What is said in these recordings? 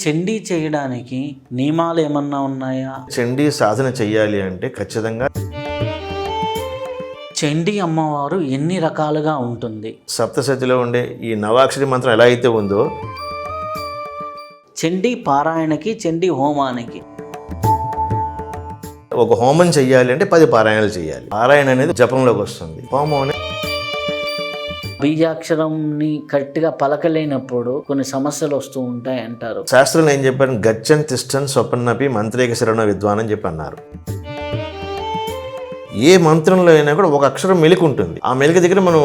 చండీ చేయడానికి నియమాలు ఏమన్నా ఉన్నాయా? చండీ సాధన చెయ్యాలి అంటే ఖచ్చితంగా చండీ అమ్మవారు ఎన్ని రకాలుగా ఉంటుంది? సప్తశతిలో ఉండే ఈ నవాక్షరి మంత్రం ఎలా అయితే ఉందో చండీ పారాయణకి, చండీ హోమానికి ఒక హోమం చెయ్యాలి అంటే 10 పారాయణలు చేయాలి. పారాయణ అనేది జపంలోకి వస్తుంది. హోమం అనేది బీజాక్షరంని కరెక్ట్గా పలకలేనప్పుడు కొన్ని సమస్యలు వస్తూ ఉంటాయి అంటారు. శాస్త్రంలో ఏం చెప్పారు? గచ్చన్ తిష్టన్ స్వపన్నపి మంత్రేక శరణ విద్వాన్ అని చెప్పి అన్నారు. ఏ మంత్రంలో అయినా కూడా ఒక అక్షరం మెలిక ఉంటుంది. ఆ మెలిక దగ్గర మనం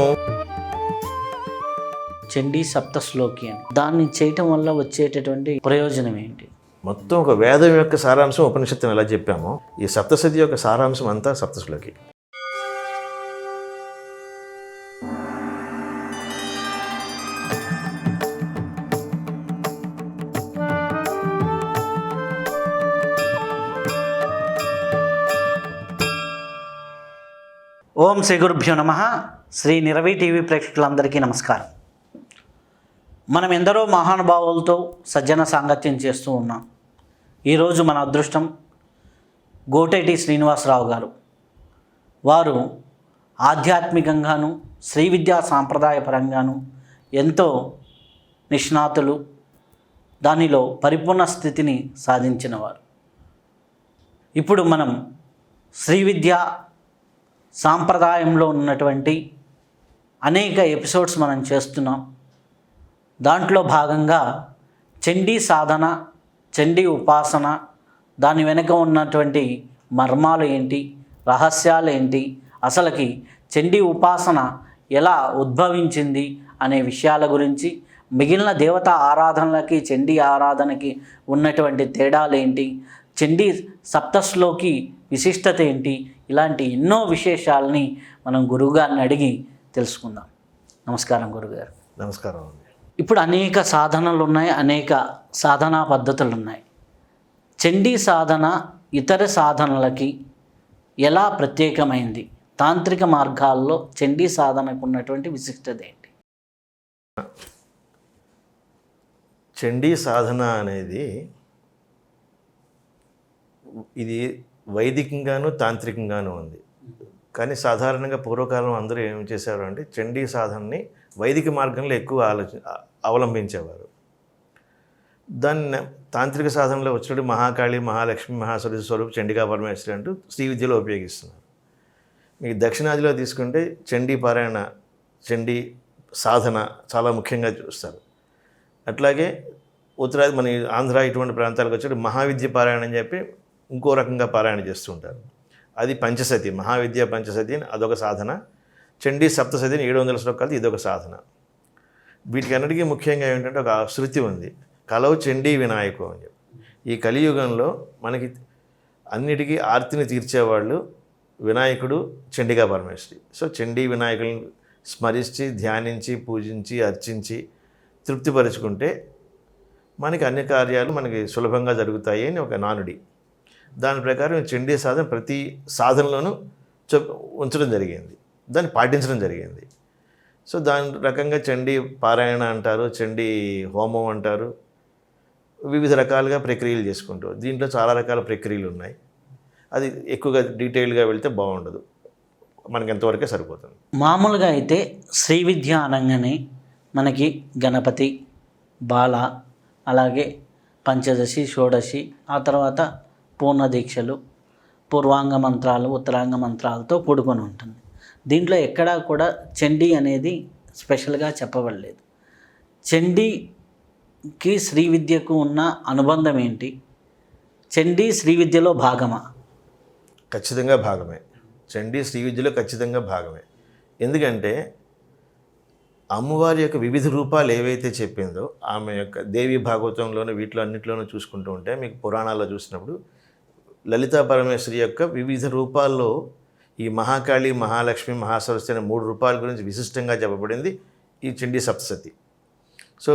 చండీ సప్తశ్లోకి అని దాన్ని చేయటం వల్ల వచ్చేటటువంటి ప్రయోజనం ఏంటి? మొత్తం ఒక వేదం యొక్క సారాంశం ఉపనిషత్తుని ఎలా చెప్పామో ఈ సప్తశతి యొక్క సారాంశం అంతా సప్తశ్లోకి. ఓం శ్రీ గురుభ్యో నమః. శ్రీ నిరవి టీవీ ప్రేక్షకులందరికీ నమస్కారం. మనం ఎందరో మహానుభావులతో సజ్జన సాంగత్యం చేస్తూ ఉన్నాం. ఈరోజు మన అదృష్టం గోటేటి శ్రీనివాసరావు గారు. వారు ఆధ్యాత్మికంగాను శ్రీ విద్యా సాంప్రదాయపరంగాను ఎంతో నిష్ణాతులు, దానిలో పరిపూర్ణ స్థితిని సాధించినవారు. ఇప్పుడు మనం శ్రీ విద్యా సాంప్రదాయంలో ఉన్నటువంటి అనేక ఎపిసోడ్స్ మనం చేస్తున్నాం. దాంట్లో భాగంగా చండీ సాధన, చండీ ఉపాసన, దాని వెనుక ఉన్నటువంటి మర్మాలు ఏంటి, రహస్యాలు ఏంటి, అసలుకి చండీ ఉపాసన ఎలా ఉద్భవించింది అనే విషయాల గురించి, మిగిలిన దేవతా ఆరాధనలకి చండీ ఆరాధనకి ఉన్నటువంటి తేడాలు ఏంటి, చండీ సప్తశ్లోకి విశిష్టత ఏంటి, ఇలాంటి ఎన్నో విశేషాలని మనం గురువుగారిని అడిగి తెలుసుకుందాం. నమస్కారం గురుగారు. నమస్కారం అండి. ఇప్పుడు అనేక సాధనలు ఉన్నాయి, అనేక సాధనా పద్ధతులు ఉన్నాయి. చండీ సాధన ఇతర సాధనలకి ఎలా ప్రత్యేకమైంది? తాంత్రిక మార్గాల్లో చండీ సాధనకు ఉన్నటువంటి విశిష్టత ఏంటి? చండీ సాధన అనేది ఇది వైదికంగాను తాంత్రికంగాను ఉంది. కానీ సాధారణంగా పూర్వకాలం అందరూ ఏం చేశారు అంటే చండీ సాధనని వైదిక మార్గంలో ఎక్కువ అవలంబించేవారు. దాన్ని తాంత్రిక సాధనలో వచ్చినట్టు మహాకాళి, మహాలక్ష్మి, మహాసరస్వతి స్వరూప్, చండికా పరమేశ్వరి అంటూ శ్రీ విద్యలో ఉపయోగిస్తున్నారు. మీకు దక్షిణాదిలో తీసుకుంటే చండీ పారాయణ, చండీ సాధన చాలా ముఖ్యంగా చూస్తారు. అట్లాగే ఉత్తరాది మన ఆంధ్ర ఇటువంటి ప్రాంతాలకు వచ్చి మహావిద్య పారాయణ అని చెప్పి ఇంకో రకంగా పారాయణ చేస్తూ ఉంటారు. అది పంచసతి, మహావిద్య పంచసతి అదొక సాధన. చండీ సప్తసతిని 700 శ్లోకాలు ఇదొక సాధన. వీటికన్నిటికీ ముఖ్యంగా ఏంటంటే ఒక శృతి ఉంది, కలవు చండీ వినాయకు అని చెప్పి. ఈ కలియుగంలో మనకి అన్నిటికీ ఆర్తిని తీర్చేవాళ్ళు వినాయకుడు, చండికా పరమేశ్వరి. సో చండీ వినాయకులను స్మరించి, ధ్యానించి, పూజించి, అర్చించి తృప్తిపరుచుకుంటే మనకి అన్ని కార్యాలు మనకి సులభంగా జరుగుతాయి అని ఒక నానుడి. దాని ప్రకారం చండీ సాధన ప్రతి సాధనలోనూ ఉంచడం జరిగింది, దాన్ని పాటించడం జరిగింది. సో దాని రకంగా చండీ పారాయణ అంటారు, చండీ హోమం అంటారు, వివిధ రకాలుగా ప్రక్రియలు చేసుకుంటారు. దీంట్లో చాలా రకాల ప్రక్రియలు ఉన్నాయి. అది ఎక్కువగా డీటెయిల్గా వెళ్తే బాగుండదు, మనకి ఎంతవరకే సరిపోతుంది. మామూలుగా అయితే శ్రీ విద్య అనగానే మనకి గణపతి, బాల, అలాగే పంచదశి, షోడశి, ఆ తర్వాత పూర్ణ దీక్షలు, పూర్వాంగ మంత్రాలు, ఉత్తరాంగ మంత్రాలతో కూడుకొని ఉంటుంది. దీంట్లో ఎక్కడా కూడా చండీ అనేది స్పెషల్గా చెప్పబడలేదు. చండీకి శ్రీ విద్యకు ఉన్న అనుబంధం ఏంటి? చండీ శ్రీ విద్యలో భాగమా? ఖచ్చితంగా భాగమే. చండీ శ్రీ విద్యలో ఖచ్చితంగా భాగమే. ఎందుకంటే అమ్మవారి యొక్క వివిధ రూపాలు ఏవైతే చెప్పిందో, ఆమె యొక్క దేవి భాగవతంలోనూ వీటిలో అన్నింటిలోనూ చూసుకుంటూ ఉంటే మీకు పురాణాల్లో చూసినప్పుడు లలితా పరమేశ్వరి యొక్క వివిధ రూపాల్లో ఈ మహాకాళి, మహాలక్ష్మి, మహాసరస్వతి అనే 3 రూపాల గురించి విశిష్టంగా చెప్పబడింది ఈ చండీ సప్తశతి. సో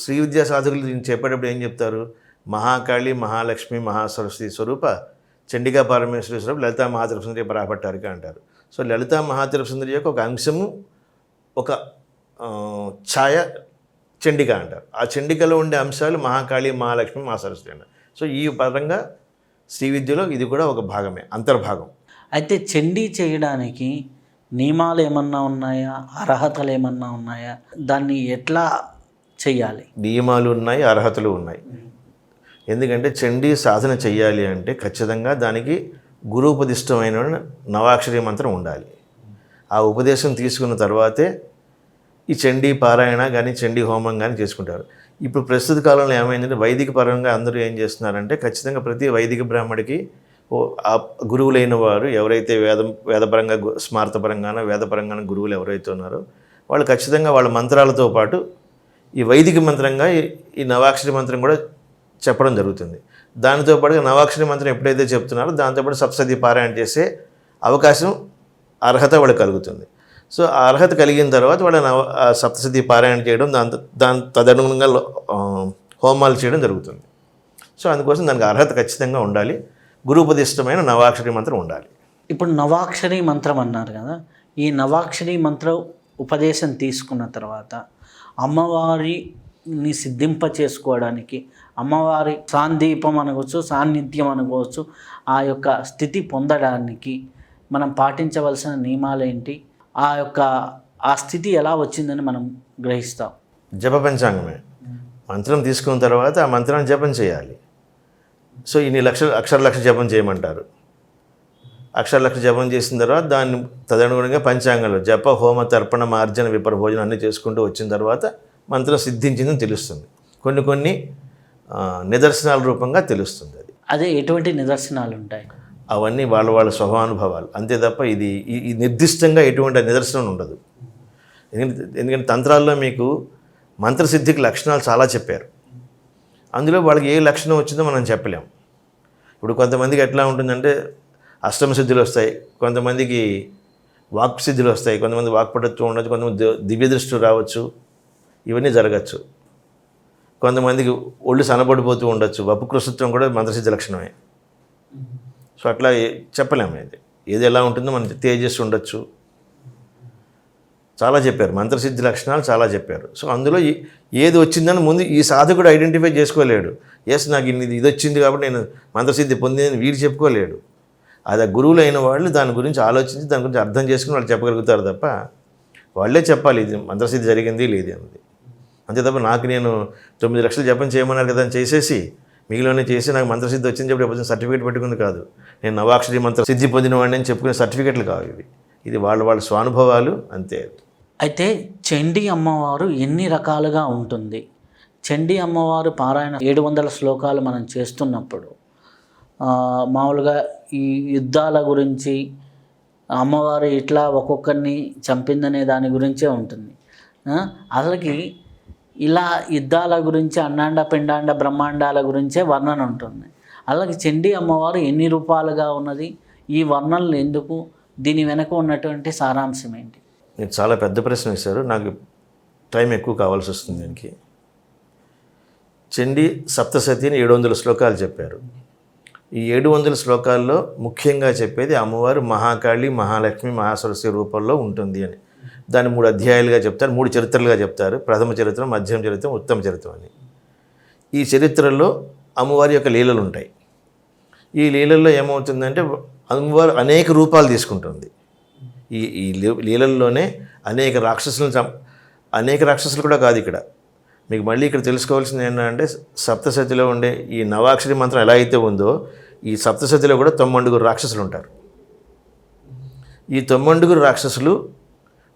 శ్రీ విద్యా సాధకులు దీన్ని చెప్పేటప్పుడు ఏం చెప్తారు? మహాకాళి, మహాలక్ష్మి, మహాసరస్వతి స్వరూప చండికా పరమేశ్వరి స్వరూప లలితా మహాత్రిపుర పరాపట్టారిక అంటారు. సో లలితా మహాత్రిపుర యొక్క ఒక అంశము, ఒక ఛాయ చండిక అంటారు. ఆ చండికలో ఉండే అంశాలు మహాకాళి, మహాలక్ష్మి, మహాసరస్వతి అంటారు. సో ఈ పరంగా శ్రీ విద్యలో ఇది కూడా ఒక భాగమే, అంతర్భాగం. అయితే చండీ చేయడానికి నియమాలు ఏమన్నా ఉన్నాయా, అర్హతలు ఏమన్నా ఉన్నాయా, దాన్ని ఎట్లా చెయ్యాలి? నియమాలు ఉన్నాయి, అర్హతలు ఉన్నాయి. ఎందుకంటే చండీ సాధన చెయ్యాలి అంటే ఖచ్చితంగా దానికి గురూపదిష్టమైన నవాక్షరి మంత్రం ఉండాలి. ఆ ఉపదేశం తీసుకున్న తర్వాతే ఈ చండీ పారాయణ కానీ చండీ హోమం కానీ చేసుకుంటారు. ఇప్పుడు ప్రస్తుత కాలంలో ఏమైందంటే వైదిక పరంగా అందరూ ఏం చేస్తున్నారంటే ఖచ్చితంగా ప్రతి వైదిక బ్రాహ్మడికి ఆ గురువులైన వారు ఎవరైతే వేదపరంగా స్మార్తపరంగానో వేదపరంగానో గురువులు ఎవరైతే ఉన్నారో వాళ్ళు ఖచ్చితంగా వాళ్ళ మంత్రాలతో పాటు ఈ వైదిక మంత్రంగా ఈ నవాక్షరి మంత్రం కూడా చెప్పడం జరుగుతుంది. దానితో పాటుగా నవాక్షరి మంత్రం ఎప్పుడైతే చెప్తున్నారో దాంతోపాటు సప్తశతి పారాయణ చేసే అవకాశం, అర్హత వాళ్ళకి కలుగుతుంది. సో ఆ అర్హత కలిగిన తర్వాత వాళ్ళ సప్తశతి పారాయణ చేయడం, దాని తదనుగుణంగా హోమాలు చేయడం జరుగుతుంది. సో అందుకోసం దానికి అర్హత ఖచ్చితంగా ఉండాలి. గురూపదిష్టమైన నవాక్షరి మంత్రం ఉండాలి. ఇప్పుడు నవాక్షరి మంత్రం అన్నారు కదా, ఈ నవాక్షరి మంత్రం ఉపదేశం తీసుకున్న తర్వాత అమ్మవారిని సిద్ధింప చేసుకోవడానికి, అమ్మవారి సాందీపం అనుకోవచ్చు, సాన్నిధ్యం అనుకోవచ్చు, ఆ యొక్క స్థితి పొందడానికి మనం పాటించవలసిన నియమాలు ఏంటి, ఆ స్థితి ఎలా వచ్చిందని మనం గ్రహిస్తాం? జప పంచాంగమే. మంత్రం తీసుకున్న తర్వాత ఆ మంత్రాన్ని జపం చేయాలి. సో ఇన్ని అక్షర జపం చేయమంటారు. అక్షర జపం చేసిన తర్వాత దాన్ని తదనుగుణంగా పంచాంగంలో జప, హోమ, తర్పణ, మార్జన, విపరభోజనం అన్నీ చేసుకుంటూ వచ్చిన తర్వాత మంత్రం సిద్ధించిందని తెలుస్తుంది. కొన్ని నిదర్శనాల రూపంగా తెలుస్తుంది. అది ఎటువంటి నిదర్శనాలు ఉంటాయి? అవన్నీ వాళ్ళ స్వభానుభవాలు అంతే తప్ప ఇది నిర్దిష్టంగా ఎటువంటి నిదర్శనం ఉండదు. ఎందుకంటే తంత్రాల్లో మీకు మంత్రసిద్ధికి లక్షణాలు చాలా చెప్పారు. అందులో వాళ్ళకి ఏ లక్షణం వచ్చిందో మనం చెప్పలేం. ఇప్పుడు కొంతమందికి ఎట్లా ఉంటుందంటే అష్టమ సిద్ధులు వస్తాయి, కొంతమందికి వాక్ సిద్ధులు వస్తాయి, కొంతమంది వాక్పటత్వం ఉండొచ్చు, కొంతమంది దివ్య దృష్టి రావచ్చు, ఇవన్నీ జరగచ్చు. కొంతమందికి ఒళ్ళు సనబడిపోతూ ఉండొచ్చు, వపుకృషత్వం కూడా మంత్రసిద్ధి లక్షణమే. సో అట్లా చెప్పలేము. ఏది ఎలా ఉంటుందో మన తేజస్సు ఉండొచ్చు, చాలా చెప్పారు. మంత్రసిద్ధి లక్షణాలు చాలా చెప్పారు. సో అందులో ఏది వచ్చిందని ముందు ఈ సాధకుడు ఐడెంటిఫై చేసుకోలేడు. నాకు ఇది వచ్చింది కాబట్టి నేను మంత్రసిద్ధి పొందిందని వీడు చెప్పుకోలేడు. అది గురువులు అయిన వాళ్ళు దాని గురించి ఆలోచించి దాని గురించి అర్థం చేసుకుని వాళ్ళు చెప్పగలుగుతారు తప్ప వాళ్ళే చెప్పాలి ఇది మంత్రసిద్ధి జరిగింది లేదు అన్నది. అంతే తప్ప నేను 9 లక్షలు జపం చేయమన్నారు కదా అని చేసేసి మిగిలిన చేసి నాకు మంత్రసిద్ధి వచ్చింది చెప్పి సర్టిఫికేట్ పెట్టుకుంది కాదు. నేను నవాక్షరి మంత్ర సిద్ధి పొందిన వాడిని అని చెప్పుకునే సర్టిఫికేట్లు కావు ఇది వాళ్ళ స్వానుభవాలు అంతే. అయితే చండీ అమ్మవారు ఎన్ని రకాలుగా ఉంటుంది? చండీ అమ్మవారు పారాయణ 700 శ్లోకాలు మనం చేస్తున్నప్పుడు మామూలుగా ఈ యుద్ధాల గురించి అమ్మవారు ఇట్లా ఒక్కొక్కరిని చంపిందనే దాని గురించే ఉంటుంది. అసలుకి ఇలా యుద్ధాల గురించి అన్నాండ పిండాండ బ్రహ్మాండాల గురించే వర్ణన ఉంటుంది. అలాగే చండీ అమ్మవారు ఎన్ని రూపాలుగా ఉన్నది, ఈ వర్ణనలు ఎందుకు, దీని వెనక ఉన్నటువంటి సారాంశం ఏంటి? మీరు చాలా పెద్ద ప్రశ్న వేశారు, నాకు టైం ఎక్కువ కావాల్సి వస్తుంది దీనికి. చండీ సప్తశతిని 700 శ్లోకాలు చెప్పారు. ఈ 700 శ్లోకాల్లో ముఖ్యంగా చెప్పేది అమ్మవారు మహాకాళి, మహాలక్ష్మి, మహాసరస్వతి రూపంలో ఉంటుంది అని. దాన్ని 3 అధ్యాయాలుగా చెప్తారు, 3 చరిత్రలుగా చెప్తారు. ప్రథమ చరిత్రం, మధ్యం చరిత్రం, ఉత్తమ చరిత్రం అని. ఈ చరిత్రలో అమ్మవారి యొక్క లీలలు ఉంటాయి. ఈ లీలల్లో ఏమవుతుందంటే అమ్మవారు అనేక రూపాలు తీసుకుంటుంది. ఈ లీలల్లోనే అనేక రాక్షసులు కూడా కాదు ఇక్కడ. మీకు మళ్ళీ ఇక్కడ తెలుసుకోవాల్సింది ఏంటంటే సప్తశతిలో ఉండే ఈ నవాక్షరి మంత్రం ఎలా అయితే ఉందో ఈ సప్తశతిలో కూడా 9 రాక్షసులు ఉంటారు. ఈ 9 రాక్షసులు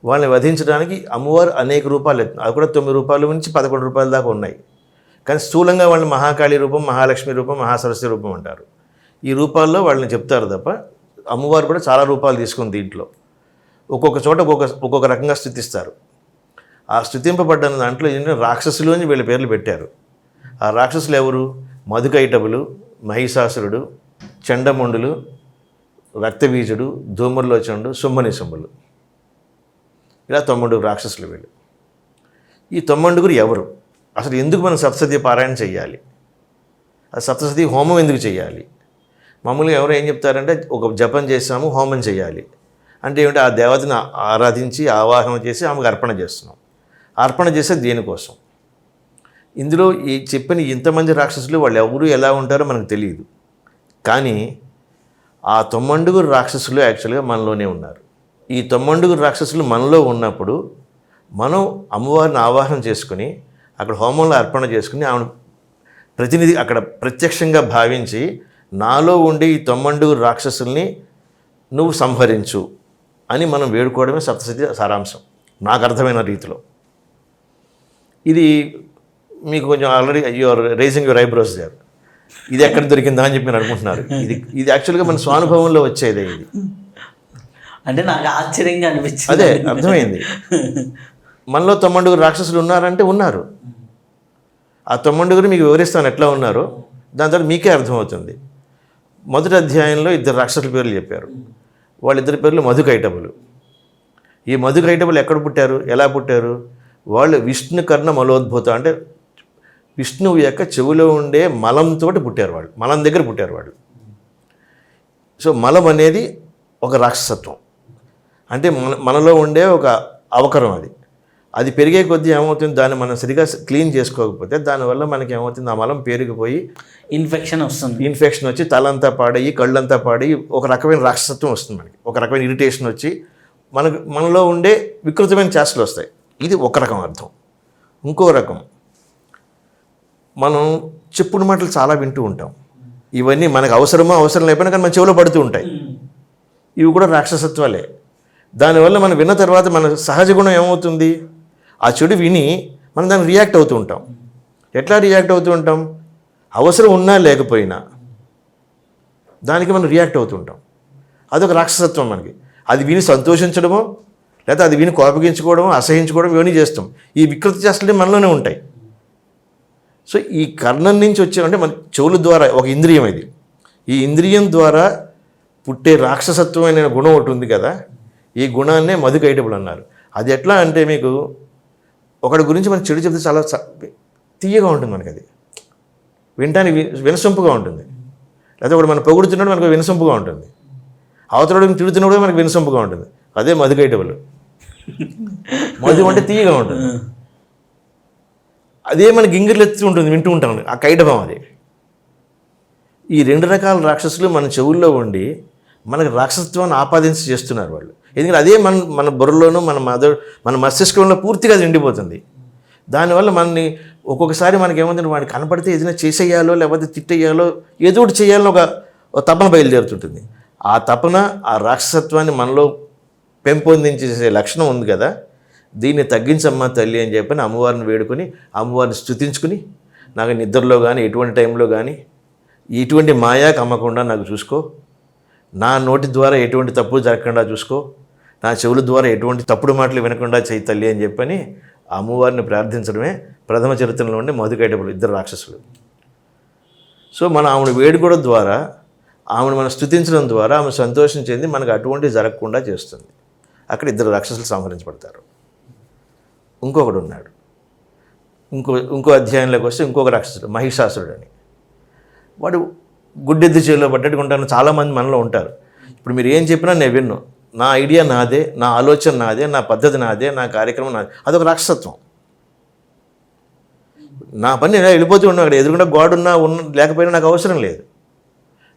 వాళ్ళని వధించడానికి అమ్మవారు అనేక రూపాలు ఎత్తుంది. అది కూడా 9 రూపాయల నుంచి 11 రూపాయల దాకా ఉన్నాయి. కానీ స్థూలంగా వాళ్ళని మహాకాళి రూపం, మహాలక్ష్మి రూపం, మహాసరస్వతి రూపం అంటారు. ఈ రూపాల్లో వాళ్ళని చెప్తారు తప్ప అమ్మవారు కూడా చాలా రూపాలు తీసుకుంది. దీంట్లో ఒక్కొక్క చోట ఒక్కొక్క రకంగా స్థుతిస్తారు. ఆ స్థుతింపబడ్డ దాంట్లో ఏంటంటే రాక్షసులు అని వీళ్ళ పేర్లు పెట్టారు. ఆ రాక్షసులు ఎవరు? మధుకైటవులు, మహిషాసురుడు, చండముండులు, రక్తబీజుడు, ధూమ్రలోచనుడు, శుంభనిశుంభులు, ఇలా 9 రాక్షసులు వీళ్ళు. ఈ 9 ఎవరు? అసలు ఎందుకు మనం సప్తశతి పారాయణ చెయ్యాలి? ఆ సప్తశతి హోమం ఎందుకు చేయాలి? మామూలుగా ఎవరు ఏం చెప్తారంటే ఒక జపం చేసాము, హోమం చేయాలి అంటే ఏమిటి? ఆ దేవతని ఆరాధించి ఆవాహన చేసి ఆమెకు అర్పణ చేస్తున్నాం. అర్పణ చేసే దేనికోసం? ఇందులో ఈ చెప్పిన ఇంతమంది రాక్షసులు వాళ్ళు ఎవరు ఎలా ఉంటారో మనకు తెలియదు. కానీ ఆ 9 రాక్షసులు యాక్చువల్గా మనలోనే ఉన్నారు. ఈ 9 రాక్షసులు మనలో ఉన్నప్పుడు మనం అమ్మవారిని ఆవాహన చేసుకుని అక్కడ హోమంలో అర్పణ చేసుకుని ఆమెను ప్రతినిధి అక్కడ ప్రత్యక్షంగా భావించి నాలో ఉండే ఈ 9 రాక్షసుల్ని నువ్వు సంహరించు అని మనం వేడుకోవడమే సప్తశతి సారాంశం నాకు అర్థమైన రీతిలో. ఇది మీకు కొంచెం already your raising your eyebrows గారు, ఇది ఎక్కడ దొరికిందా అని చెప్పి నేను అనుకుంటున్నారు. ఇది యాక్చువల్గా మన స్వానుభవంలో వచ్చేదే. ఇది అంటే నాకు ఆశ్చర్యంగా అనిపించింది. అదే అర్థమైంది. మనలో 9 రాక్షసులు ఉన్నారంటే ఉన్నారు. ఆ 9 మీకు వివరిస్తాను ఎట్లా ఉన్నారో, దాని తర్వాత మీకే అర్థమవుతుంది. మొదటి అధ్యాయంలో 2 రాక్షసుల పేర్లు చెప్పారు. వాళ్ళిద్దరి పేర్లు మధుకైటబులు. ఈ మధుకైటబులు ఎక్కడ పుట్టారు, ఎలా పుట్టారు? వాళ్ళు విష్ణు కర్ణ మలోద్భూత, అంటే విష్ణువు యొక్క చెవిలో ఉండే మలంతో పుట్టారు. వాళ్ళు మలం దగ్గర పుట్టారు వాళ్ళు. సో మలం అనేది ఒక రాక్షసత్వం, అంటే మనలో ఉండే ఒక అవకరం. అది పెరిగే కొద్దీ ఏమవుతుంది, దాన్ని మనం సరిగా క్లీన్ చేసుకోకపోతే దానివల్ల మనకి ఏమవుతుంది, ఆ మలం పేరుకుపోయి ఇన్ఫెక్షన్ వచ్చి తలంతా పాడయ్యి కళ్ళంతా పాడి ఒక రకమైన రాక్షసత్వం వస్తుంది మనకి. ఒక రకమైన ఇరిటేషన్ వచ్చి మనలో ఉండే వికృతమైన చేష్టలు వస్తాయి. ఇది ఒక రకం అర్థం. ఇంకో రకం, మనం చెప్పుడు మాటలు చాలా వింటూ ఉంటాం. ఇవన్నీ మనకు అవసరం లేకపోయినా కానీ మన చెవిలో పడుతూ ఉంటాయి. ఇవి కూడా రాక్షసత్వాలే. దానివల్ల మనం విన్న తర్వాత మన సహజ గుణం ఏమవుతుంది, ఆ చెడు విని మనం దానికి రియాక్ట్ అవుతూ ఉంటాం. ఎట్లా రియాక్ట్ అవుతూ ఉంటాం? అవసరం ఉన్నా లేకపోయినా దానికి మనం రియాక్ట్ అవుతూ ఉంటాం. అదొక రాక్షసత్వం మనకి. అది విని సంతోషించడమో లేదా అది విని కోపగించుకోవడమో అసహించుకోవడం ఇవన్నీ చేస్తాం. ఈ వికృతి చేష్టలు మనలోనే ఉంటాయి. సో ఈ కర్ణం నుంచి వచ్చే, అంటే మన చెవుల ద్వారా ఒక ఇంద్రియం ఇది. ఈ ఇంద్రియం ద్వారా పుట్టే రాక్షసత్వమైన గుణం ఒకటి ఉంది కదా, ఈ గుణాన్నే మధుకైటబులు అన్నారు. అది ఎట్లా అంటే, మీకు ఒకటి గురించి మనం చెడు చెప్తే చాలా తీయగా ఉంటుంది మనకి. అది వినటానికి వినసొంపుగా ఉంటుంది. లేదా ఒకటి మనం పొగుడుతున్నాడు మనకు వినసొంపుగా ఉంటుంది. అవతల తిడుతున్నప్పుడు మనకు వినసొంపుగా ఉంటుంది. అదే మధుకైటబులు. మధు అంటే తీయగా ఉంటుంది. అదే మనకి గింగిర్లు ఎత్తి ఉంటుంది, వింటూ ఉంటాం. ఆ కైటభం అది. ఈ 2 రకాల రాక్షసులు మన చెవుల్లో ఉండి మనకు రాక్షసత్వాన్ని ఆపాదించి చేస్తున్నారు వాళ్ళు. ఎందుకంటే అదే మన బుర్రలోనూ మన మస్తిష్కంలో పూర్తిగా నిండిపోతుంది. దానివల్ల మనని ఒక్కొక్కసారి మనకి ఏమవుతుంది, వాడిని కనపడితే ఏదైనా చేసేయాలో లేకపోతే తిట్టేయాలో ఏదో ఒకటి చేయాలని ఒక తపన బయలుదేరుతుంటుంది. ఆ తపన, ఆ రాక్షసత్వాన్ని మనలో పెంపొందించేసే లక్షణం ఉంది కదా, దీన్ని తగ్గించమ్మా తల్లి అని చెప్పని అమ్మవారిని వేడుకొని అమ్మవారిని స్తుతించుకుని, నాకు నిద్రలో కానీ ఎటువంటి టైంలో కానీ ఎటువంటి మాయాకి అమ్మకుండా నాకు చూసుకో, నా నోటి ద్వారా ఎటువంటి తప్పులు జరగకుండా చూసుకో, నా చెవుల ద్వారా ఎటువంటి తప్పుడు మాటలు వినకుండా చేయి తల్లి అని చెప్పని అమ్మవారిని ప్రార్థించడమే ప్రథమ చరిత్రలో ఉండే మధుకైటబులు 2 రాక్షసులు. సో మనం ఆమెను వేడుకోవడం ద్వారా, ఆమెను మనం స్తుతించడం ద్వారా ఆమె సంతోషం చెంది మనకు అటువంటి జరగకుండా చేస్తుంది. అక్కడ 2 రాక్షసులు సంహరించబడతారు. ఇంకొకడు ఉన్నాడు. ఇంకో అధ్యాయంలోకి వస్తే ఇంకొక రాక్షసుడు మహిషాసురుడు అని. వాడు గుడ్డెద్దు చేలో పడ్డట్టుగా ఉంటాను. చాలామంది మనలో ఉంటారు. ఇప్పుడు మీరు ఏం చెప్పినా నేను విన్ను, నా ఐడియా నాదే, నా ఆలోచన నాదే, నా పద్ధతి నాదే, నా కార్యక్రమం నాదే. అదొక రాక్షసత్వం. నా పని నేను వెళ్ళిపోతూ ఉన్నాను. అక్కడ ఎదురుకుండా గోడున్నా లేకపోయినా నాకు అవసరం లేదు.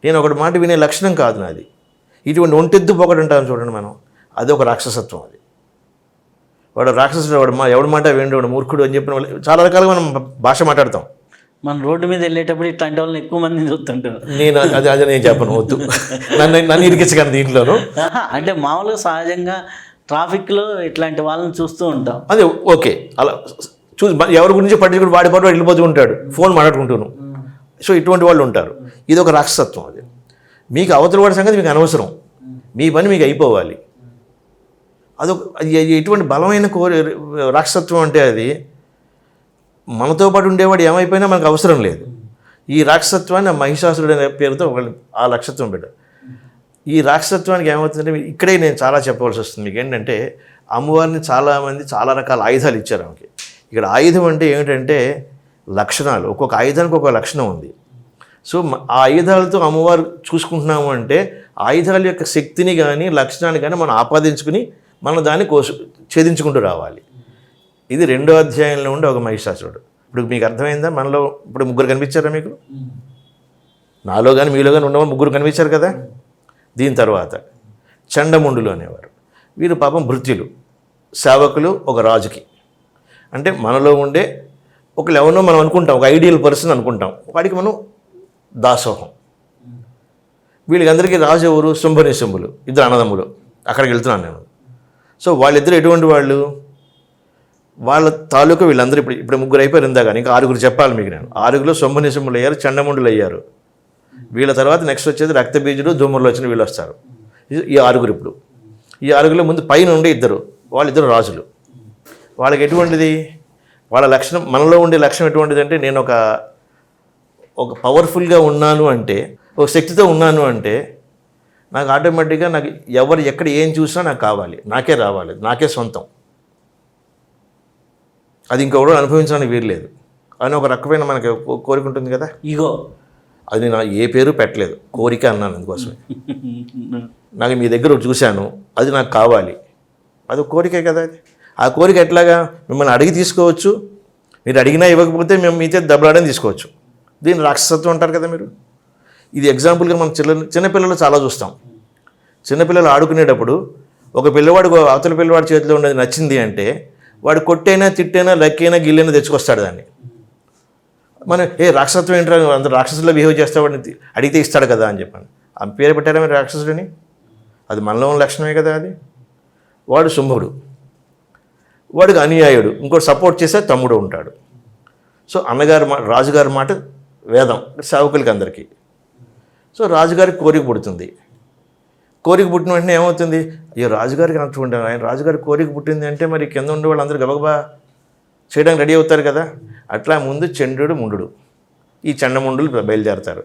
నేను ఒకటి మాట వినే లక్షణం కాదు నాది. ఇటువంటి ఒంటెద్దు పొగడు ఉంటాను చూడండి మనం, అది ఒక రాక్షసత్వం. అది వాడు రాక్షసుడు, ఎవడి మాట వేండు, వాడు మూర్ఖుడు అని చెప్పిన చాలా రకాలుగా మనం భాష మాట్లాడతాం. మన రోడ్డు మీద వెళ్ళేటప్పుడు ఇట్లాంటి వాళ్ళని ఎక్కువ మంది చూస్తుంటారు. అదే నేను చెప్పను, వద్దు, నన్ను ఇరికించగలను దీంట్లోనూ. అంటే మామూలుగా సహజంగా ట్రాఫిక్లో ఇట్లాంటి వాళ్ళని చూస్తూ ఉంటాం. అదే ఓకే, అలా చూసి ఎవరి గురించి పట్టించుకుని వాడి పాటు వెళ్ళిపోతూ ఉంటాడు, ఫోన్ మాట్లాడుకుంటూను. సో ఇటువంటి వాళ్ళు ఉంటారు. ఇది ఒక రాక్షసత్వం. అది మీకు అవతల వాడి సంగతి మీకు అనవసరం, మీ పని మీకు అయిపోవాలి. అది ఎటువంటి బలమైన రాక్షసత్వం అంటే, అది మనతో పాటు ఉండేవాడు ఏమైపోయినా మనకు అవసరం లేదు. ఈ రాక్షసత్వాన్ని మహిషాసురుడు అనే పేరుతో ఆ రాక్షసత్వం పెట్టారు. ఈ రాక్షసత్వానికి ఏమవుతుందంటే, ఇక్కడే నేను చాలా చెప్పవలసి వస్తుంది మీకు. ఏంటంటే, అమ్మవారిని చాలామంది చాలా రకాల ఆయుధాలు ఇచ్చారు ఆమెకి. ఇక్కడ ఆయుధం అంటే ఏమిటంటే లక్షణాలు. ఒక్కొక్క ఆయుధానికి ఒక లక్షణం ఉంది. సో ఆ ఆయుధాలతో అమ్మవారు చూసుకుంటున్నాము అంటే, ఆయుధాల యొక్క శక్తిని కానీ లక్షణాన్ని కానీ మనం ఆపాదించుకుని మనం దాన్ని ఛేదించుకుంటూ రావాలి. ఇది 2వ అధ్యాయంలో ఉండే ఒక మహిషాసురుడు. ఇప్పుడు మీకు అర్థమైందా? మనలో ఇప్పుడు ముగ్గురు కనిపించారా మీకు? నాలో కానీ మీలో కానీ ఉన్నవాళ్ళు ముగ్గురు కనిపించారు కదా. దీని తర్వాత చండముండులు అనేవారు. వీరు పాపం భృత్యులు, సేవకులు ఒక రాజుకి. అంటే మనలో ఉండే ఒకళ్ళు ఎవరినో మనం అనుకుంటాం, ఒక ఐడియల్ పర్సన్ అనుకుంటాం, వాడికి మనం దాసోహం. వీళ్ళందరికీ రాజు ఎవరు? శుంభనిశుంభులు, ఇద్దరు అన్నదమ్ములు. అక్కడికి వెళ్తున్నాను నేను. సో వాళ్ళిద్దరు ఎటువంటి వాళ్ళు? వాళ్ళ తాలూకా వీళ్ళందరూ ఇప్పుడు ముగ్గురు అయిపోయారు ఇందా, కానీ ఇంకా 6 చెప్పాలి మీకు నేను. 6లో శుంభనిశుంభులు అయ్యారు, చండముండులు అయ్యారు. వీళ్ళ తర్వాత నెక్స్ట్ వచ్చేది రక్తబీజుడు, ధూమరులు వచ్చిన వీళ్ళు వస్తారు. ఈ 6 ఇప్పుడు. ఈ 6లో ముందు పైన ఉండే వాళ్ళిద్దరు రాజులు. వాళ్ళకి ఎటువంటిది? వాళ్ళ లక్షణం, మనలో ఉండే లక్షణం ఎటువంటిది అంటే, నేను ఒక పవర్ఫుల్గా ఉన్నాను అంటే, ఒక శక్తితో ఉన్నాను అంటే, నాకు ఆటోమేటిక్గా నాకు ఎవరు ఎక్కడ ఏం చూసినా నాకు కావాలి, నాకే రావాలి, నాకే సొంతం. అది ఇంకెవరో అనుభవించడానికి వీరలేదు అని ఒక రకమైన మనకి కోరిక ఉంటుంది కదా, ఈగో. అది నేను ఏ పేరు పెట్టలేదు, కోరిక అన్నాను అందుకోసమే. నాకు మీ దగ్గర చూశాను, అది నాకు కావాలి, అది కోరికే కదా. అది ఆ కోరిక ఎట్లాగా? మిమ్మల్ని అడిగి తీసుకోవచ్చు, మీరు అడిగినా ఇవ్వకపోతే మేము మీతో దెబ్బలాడని తీసుకోవచ్చు. దీన్ని రాక్షసత్వం అంటారు కదా మీరు. ఇది ఎగ్జాంపుల్గా మనం చిన్నపిల్లలు చాలా చూస్తాం. చిన్నపిల్లలు ఆడుకునేటప్పుడు ఒక పిల్లవాడు అవతల పిల్లవాడి చేతిలో ఉన్నది నచ్చింది అంటే, వాడు కొట్టైనా తిట్టైనా లక్కైనా గిల్లైనా తెచ్చుకొస్తాడు దాన్ని. మనం రాక్షసత్వం ఏంటో, అంత రాక్షసుల్లో బిహేవ్ చేస్తావాడిని అడిగితే ఇస్తాడు కదా అని చెప్పాను. ఆ పేరు పెట్టారా మీరు రాక్షసుడిని? అది మనలో ఉన్న లక్షణమే కదా అది. వాడు శుంభుడు, వాడికి అనుయాయుడు, ఇంకోటి సపోర్ట్ చేస్తే తమ్ముడు ఉంటాడు. సో రాజుగారి మాట వేదం సేవకులకి అందరికీ. సో రాజుగారికి కోరిక పుడుతుంది. కోరిక పుట్టిన వెంటనే ఏమవుతుంది? ఈ రాజుగారికి నచ్చుకుంటే, ఆయన రాజుగారికి కోరిక పుట్టింది అంటే మరి కింద ఉండే వాళ్ళందరూ గబగబా చేయడానికి రెడీ అవుతారు కదా. అట్లా ముందు చంద్రుడు ముండు, ఈ చండముండులు బయలుదేరతారు.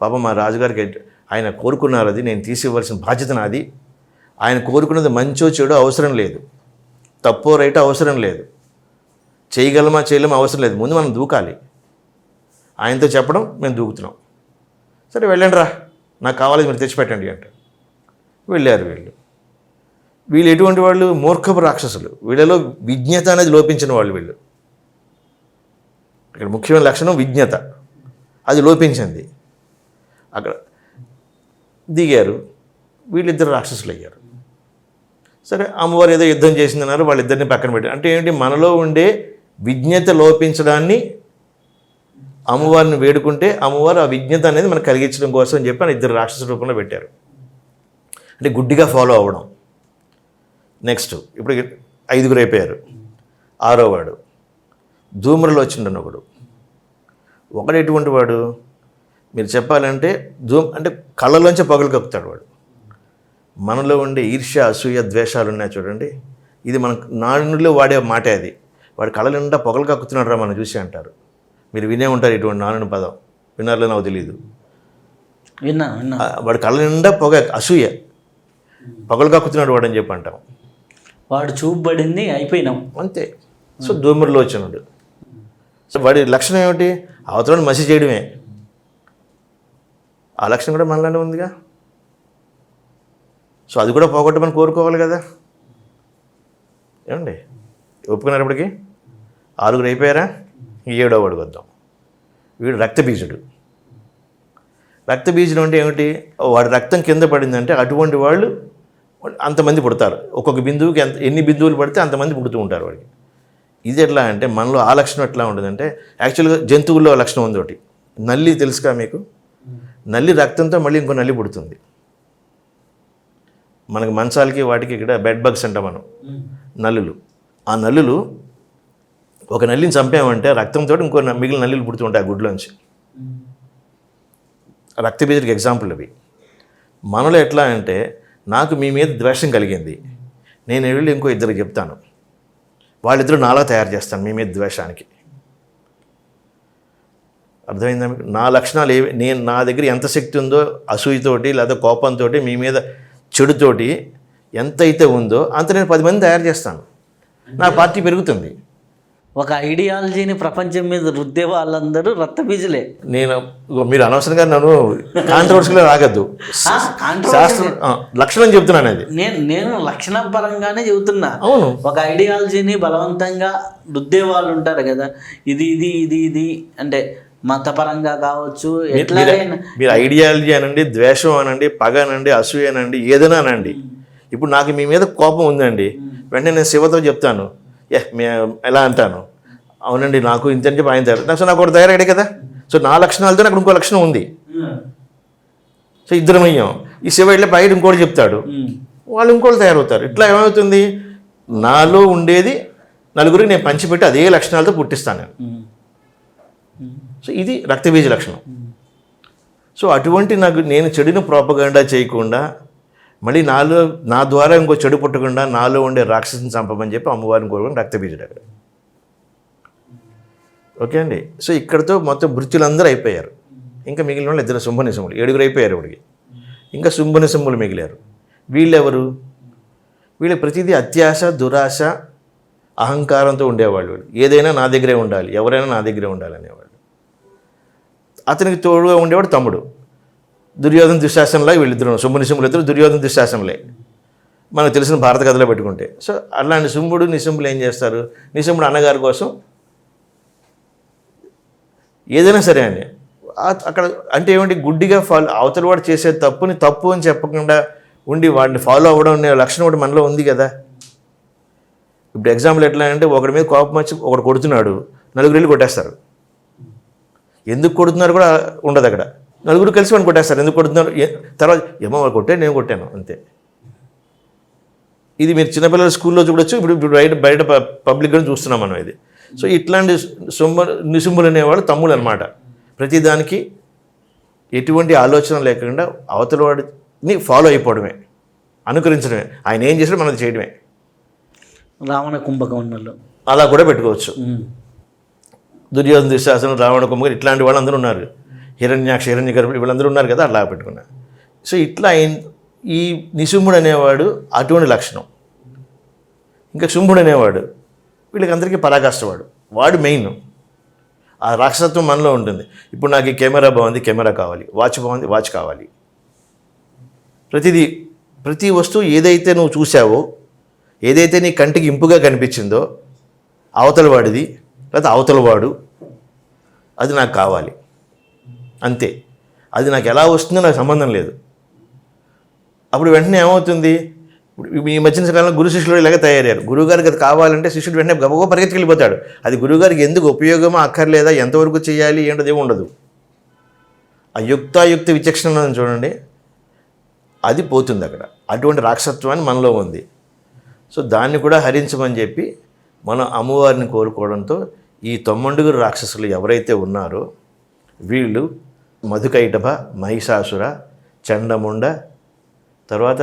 పాపం మా రాజుగారికి ఆయన కోరుకున్నారు, అది నేను తీసి ఇవ్వాల్సిన బాధ్యత నాది. ఆయన కోరుకున్నది మంచో చెడు అవసరం లేదు, తప్పో రైటో అవసరం లేదు, చేయగలమా చేయలేమా అవసరం లేదు, ముందు మనం దూకాలి. ఆయనతో చెప్పడం మేము దూకుతున్నాం. సరే వెళ్ళండి రా, నాకు కావాలి మీరు తెచ్చిపెట్టండి అంటే వెళ్ళారు. వీళ్ళు ఎటువంటి వాళ్ళు? మూర్ఖపు రాక్షసులు. వీళ్ళలో విజ్ఞత అనేది లోపించిన వాళ్ళు. ఇక్కడ ముఖ్యమైన లక్షణం విజ్ఞత, అది లోపించింది. అక్కడ దిగారు, వీళ్ళిద్దరు రాక్షసులు అయ్యారు. సరే అమ్మవారు ఏదో యుద్ధం చేసిందన్నారు, వాళ్ళిద్దరిని పక్కన పెట్టారు. అంటే ఏంటి? మనలో ఉండే విజ్ఞత లోపించడాన్ని అమ్మవారిని వేడుకుంటే అమ్మవారు ఆ విజ్ఞత అనేది మనకు కలిగించడం కోసం అని చెప్పి ఇద్దరు రాక్షస రూపంలో పెట్టారు. అంటే గుడ్డిగా ఫాలో అవ్వడం. నెక్స్ట్ ఇప్పుడు 5 అయిపోయారు. 6వ వాడు ధూమ్రులు వచ్చిండను ఒకడు ఎటువంటి వాడు? మీరు చెప్పాలంటే అంటే కళ్ళలోంచే పొగలు కక్కుతాడు వాడు. మనలో ఉండే ఈర్ష్య, అసూయ, ద్వేషాలు ఉన్నాయి చూడండి, ఇది మన నానుడిలో వాడే మాటే అది. వాడు కళ్ళ నిండా పొగలు కక్కుతున్నాడు రా మనం చూసి అంటారు. మీరు వినే ఉంటారు ఇటువంటి నానుని పదం, విన్నారో నాకు తెలియదు. విన్నా. వాడు కళ్ళ నిండా పొగ, అసూయ, పొగలు కక్కుతున్నాడు వాడు అని చెప్పి అంటాం. వాడు చూపబడింది అయిపోయినాం అంతే. సో ధూమ్రులు వచ్చినాడు. సో వాడి లక్షణం ఏమిటి? అవతలని మసి చేయడమే. ఆ లక్షణం కూడా మనలోనే ఉందిగా. సో అది కూడా పోగొట్టమని కోరుకోవాలి కదా. ఏమండి ఒప్పుకున్నారు? ఇప్పటికి 6 అయిపోయారా? 7వ వాడికి వద్దాం. వీడు రక్తబీజుడు. రక్తబీజుడు అంటే ఏమిటి? వాడి రక్తం కింద పడిందంటే అటువంటి వాళ్ళు అంతమంది పుడతారు. ఒక్కొక్క బిందువుకి ఎన్ని బిందువులు పడితే అంతమంది పుడుతూ ఉంటారు వాడికి. ఇది ఎట్లా అంటే మనలో ఆ లక్షణం ఎట్లా ఉంటుందంటే, యాక్చువల్గా జంతువుల్లో లక్షణం ఉంది ఒకటి. నల్లి తెలుసుగా మీకు? నల్లి రక్తంతో మళ్ళీ ఇంకో నల్లి పుడుతుంది. మనకి మంచాలకి వాటికి ఇక్కడ బెడ్ బగ్స్ అంటాం మనం, నల్లులు. ఆ నల్లులు ఒక నల్లిని చంపామంటే రక్తంతో ఇంకో మిగిలిన నల్లులు పుడుతూ ఉంటాయి ఆ గుడ్లోంచి. రక్తబీజుడికి ఎగ్జాంపుల్ అవి. మనలో ఎట్లా అంటే, నాకు మీ మీద ద్వేషం కలిగింది, నేను వెళ్ళి ఇంకో 2 చెప్తాను, వాళ్ళిద్దరూ నాలా తయారు చేస్తాను మీ మీద ద్వేషానికి. అర్థమైందా మీకు? నా లక్షణాలు ఏవి, నా దగ్గర ఎంత శక్తి ఉందో అసూయతోటి లేదా కోపంతో మీ మీద చెడుతోటి ఎంతైతే ఉందో అంత నేను 10 మంది తయారు చేస్తాను. నా పార్టీ పెరుగుతుంది. ఒక ఐడియాలజీని ప్రపంచం మీద రుద్దే వాళ్ళందరూ రక్తబీజులే. మీరు అనవసరంగా నన్ను కాంట్రవర్సీలో రాగద్దు. శాస్త్రం లక్షణం చెప్తున్నాను అది. నేను లక్షణ పరంగానే చెబుతున్నా. అవును, ఒక ఐడియాలజీని బలవంతంగా రుద్దే వాళ్ళు ఉంటారు కదా, ఇది ఇది ఇది ఇది అంటే మతపరంగా కావచ్చు, ఎట్లాగైనా. మీరు ఐడియాలజీ అనండి, ద్వేషం అనండి, పగ అనండి, అసూయ అనండి, ఏదైనా అనండి. ఇప్పుడు నాకు మీ మీద కోపం ఉందండి, వెంటనే నేను శివతో చెప్తాను, ఎలా అంటాను, అవునండి నాకు ఇంత అని చెప్పి ఆయన తయారు. సో నాకు ఒకటి తయారయ్యాడు కదా. సో నా లక్షణాలతో నాకు ఇంకో లక్షణం ఉంది. సో ఇద్దరం అయ్యాం. ఈ శివ ఇట్లా బయట ఇంకోటి చెప్తాడు, వాళ్ళు ఇంకోటి తయారవుతారు. ఇట్లా ఏమవుతుంది, నాలో ఉండేది నలుగురికి నేను పంచిపెట్టి అదే లక్షణాలతో పుట్టిస్తాను నేను. సో ఇది రక్తబీజ లక్షణం. సో అటువంటి నేను చెడును ప్రోపగండా చేయకుండా, మళ్ళీ నా ద్వారా ఇంకో చెడు పుట్టకుండా నాలో ఉండే రాక్షసుని చంపమని చెప్పి అమ్మవారిని కోరుకుని రక్తబీజుడు అక్కడ. ఓకే అండి. సో ఇక్కడతో మొత్తం మృత్యులందరూ అయిపోయారు. ఇంకా మిగిలిన వాళ్ళు ఇద్దరు శుంభనిశంభులు, 7 అయిపోయారు ఇప్పటికి. ఇంకా శుంభనిశంభులు మిగిలారు. వీళ్ళెవరు? వీళ్ళ ప్రతిదీ అత్యాశ, దురాశ, అహంకారంతో ఉండేవాళ్ళు. వీళ్ళు ఏదైనా నా దగ్గరే ఉండాలి, ఎవరైనా నా దగ్గరే ఉండాలి అనేవాళ్ళు. అతనికి తోడుగా ఉండేవాడు తమ్ముడు దుర్యోధన దుశ్శాసనలా. వీళ్ళిద్దరు శుంభనిశంభులు ఇద్దరు దుర్యోధన దుశ్శాసనలే మనకు తెలిసిన భారత కథలో పెట్టుకుంటే. సో అలాంటి శుంభుడు నిశంభులు ఏం చేస్తారు, నిశంభుడు అన్నగారి కోసం ఏదైనా సరే అండి అక్కడ అంటే ఏమంటే గుడ్డిగా అవతల వాడు చేసే తప్పుని తప్పు అని చెప్పకుండా ఉండి వాడిని ఫాలో అవ్వడం అనే లక్షణం ఒకటి మనలో ఉంది కదా. ఇప్పుడు ఎగ్జాంపుల్ ఎట్లా అంటే, ఒకడి మీద కోపం వచ్చి ఒకడు కొడుతున్నాడు, నలుగురు వెళ్ళి కొట్టేస్తారు. ఎందుకు కొడుతున్నారు కూడా ఉండదు అక్కడ. నలుగురు కలిసి వాడిని కొట్టేస్తారు. ఎందుకు కొడుతున్నారు, తర్వాత ఏమో వాడు కొట్టే నేను కొట్టాను అంతే. ఇది మీరు చిన్నపిల్లల స్కూల్లో చూడొచ్చు, ఇప్పుడు బయట పబ్లిక్గా చూస్తున్నాం మనం ఇది. సో ఇట్లాంటి నిశుంభులు అనేవాడు తమ్ముడు అనమాట. ప్రతిదానికి ఎటువంటి ఆలోచన లేకుండా అవతల వాడిని ఫాలో అయిపోవడమే, అనుకరించడమే. ఆయన ఏం చేసినా మనది చేయడమే. రావణ కుంభకర్ణులు అలా కూడా పెట్టుకోవచ్చు. దుర్యోధన దుశ్శాసనం, రావణ కుంభకర్ణులు ఇట్లాంటి వాళ్ళందరూ ఉన్నారు. హిరణ్యాక్ష, హిరణ్యగర్భుడు వీళ్ళందరూ ఉన్నారు కదా, అలా పెట్టుకున్నారు. సో ఇట్లా ఈ నిశుంభుడు అనేవాడు అటువంటి లక్షణం. ఇంకా శుంభుడు అనేవాడు వీళ్ళకందరికీ పరాకాష్టవాడు. వాడు మెయిన్. ఆ రాక్షసత్వం మనలో ఉంటుంది. ఇప్పుడు నాకు ఈ కెమెరా బాగుంది, కెమెరా కావాలి, వాచ్ బాగుంది, వాచ్ కావాలి. ప్రతి వస్తువు ఏదైతే నువ్వు చూసావో, ఏదైతే నీ కంటికి ఇంపుగా కనిపించిందో, అవతల వాడిది లేదా అవతల వాడు, అది నాకు కావాలి అంతే. అది నాకు ఎలా వస్తుందో నాకు సంబంధం లేదు. అప్పుడు వెంటనే ఏమవుతుంది, ఇప్పుడు ఈ మధ్యన కాలంలో గురు శిష్యులు ఇలాగే తయారయ్యారు. గురువుగారికి అది కావాలంటే శిష్యుడు వెంటనే గబగబా పరిగెత్తుకెళ్ళిపోతాడు. అది గురువుగారికి ఎందుకు ఉపయోగమో అక్కర్లేదా, ఎంతవరకు చేయాలి ఏంటది ఏమి ఉండదు. ఆ యుక్తాయుక్త విచక్షణ చూడండి, అది పోతుంది అక్కడ. అటువంటి రాక్షసత్వాన్ని మనలో ఉంది. సో దాన్ని కూడా హరించమని చెప్పి మనం అమ్మవారిని కోరుకోవడంతో ఈ 9 రాక్షసులు ఎవరైతే ఉన్నారో వీళ్ళు మధుకైటభ, మహిషాసుర, చండముండ, తర్వాత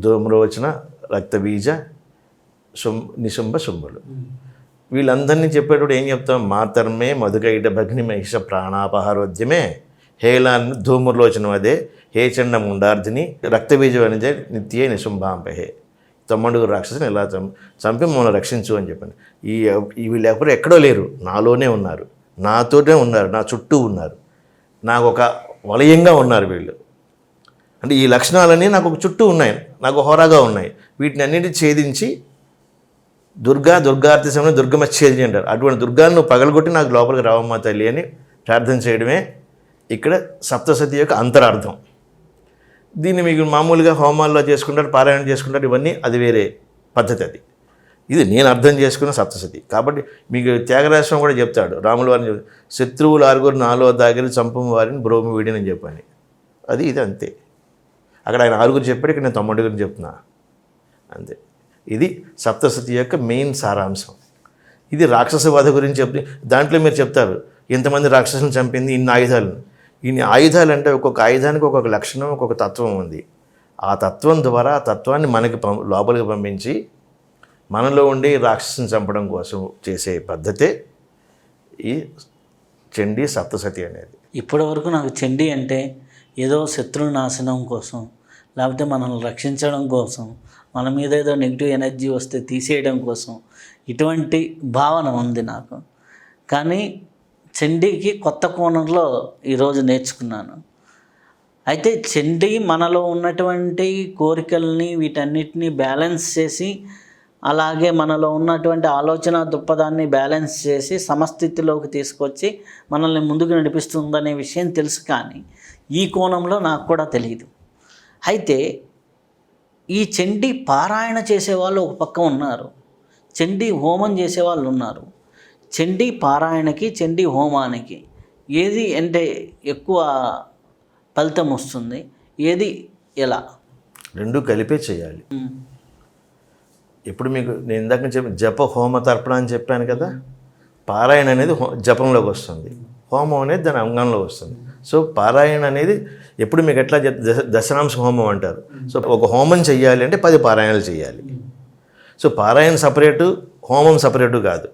ధూమ్రోచన, రక్తబీజ, నిశుంభ, శుంభులు. వీళ్ళందరినీ చెప్పేటప్పుడు ఏం చెప్తాం, మాతర్మే మధుకైటభగ్ని మహిష ప్రాణాపహారోద్యమే హేలాన్ని ధూమ్రలోచనం అదే హే చండముండార్ధిని రక్తబీజం అనేది నిత్యే నిశుంభాంపహే. 9 రాక్షసుని ఎలా చంపి మమ్మల్ని రక్షించు అని చెప్పాను. వీళ్ళు ఎవరు ఎక్కడో లేరు, నాలోనే ఉన్నారు, నాతోనే ఉన్నారు, నా చుట్టూ ఉన్నారు, నాకు ఒక వలయంగా ఉన్నారు వీళ్ళు. అంటే ఈ లక్షణాలన్నీ నాకు ఒక చుట్టూ ఉన్నాయి, నాకు హోరాగా ఉన్నాయి. వీటిని అన్నింటినీ ఛేదించి దుర్గార్తి సమయంలో దుర్గమచ్ఛేదిని అంటారు. అటువంటి దుర్గాన్ని నువ్వు పగలగొట్టి నాకు లోపలికి రావమ్మ తల్లి అని ప్రార్థన చేయడమే ఇక్కడ సప్తసతి యొక్క అంతరార్థం. దీన్ని మీకు మామూలుగా హోమాల్లో చేసుకుంటారు, పారాయణ చేసుకుంటారు, ఇవన్నీ అది వేరే పద్ధతి. అది ఇది నేను అర్థం చేసుకున్న సప్తసతి. కాబట్టి మీకు త్యాగరాజస్వామి కూడా చెప్తాడు, రాముల వారిని శత్రువులు 6 నాలో దాగిరి చంపము వారిని బ్రోమి వీడిని చెప్పని. ఇది అంతే. అక్కడ ఆయన 6 చెప్పాడు, ఇక్కడ నేను 9 చెప్తున్నా అంతే. ఇది సప్తసతి యొక్క మెయిన్ సారాంశం. ఇది రాక్షస వధ గురించి చెప్తే దాంట్లో మీరు చెప్తారు ఎంతమంది రాక్షసులను చంపింది, ఇన్ని ఆయుధాలను. ఇన్ని ఆయుధాలు అంటే ఒక్కొక్క ఆయుధానికి ఒక్కొక్క లక్షణం, ఒక్కొక్క తత్వం ఉంది. ఆ తత్వం ద్వారా ఆ తత్వాన్ని మనకి లోపలికి పంపించి మనలో ఉండి రాక్షసుని చంపడం కోసం చేసే పద్ధతే ఈ చండీ సప్తసతి అనేది. ఇప్పటి వరకు నాకు చండీ అంటే ఏదో శత్రు నాశనం కోసం, లేకపోతే మనల్ని రక్షించడం కోసం, మన మీద ఏదో నెగిటివ్ ఎనర్జీ వస్తే తీసేయడం కోసం, ఇటువంటి భావన ఉంది నాకు. కానీ చండీకి కొత్త కోణంలో ఈరోజు నేర్చుకున్నాను. అయితే చండీ మనలో ఉన్నటువంటి కోరికల్ని వీటన్నిటిని బ్యాలెన్స్ చేసి, అలాగే మనలో ఉన్నటువంటి ఆలోచన దృక్పథాన్ని బ్యాలెన్స్ చేసి సమస్థితిలోకి తీసుకొచ్చి మనల్ని ముందుకు నడిపిస్తుందనే విషయం తెలుసు. కానీ ఈ కోణంలో నాకు కూడా తెలియదు. అయితే ఈ చండీ పారాయణ చేసేవాళ్ళు ఒక పక్క ఉన్నారు, చండీ హోమం చేసేవాళ్ళు ఉన్నారు. చండీ పారాయణకి, చండీ హోమానికి ఏది అంటే ఎక్కువ ఫలితం వస్తుంది, ఏది ఎలా? రెండు కలిపే చేయాలి. ఇప్పుడు మీకు నేను ఇందాక చెప్పి జప హోమ తర్పణ అని చెప్పాను కదా, పారాయణ అనేది జపంలోకి వస్తుంది, హోమం అనేది దాని అంగంలో వస్తుంది. సో పారాయణ అనేది ఎప్పుడు మీకు ఎట్లా దశనాంశ హోమం అంటారు. సో ఒక హోమం చెయ్యాలి అంటే 10 పారాయణలు చేయాలి. సో పారాయణ సపరేటు, హోమం సపరేటు కాదు.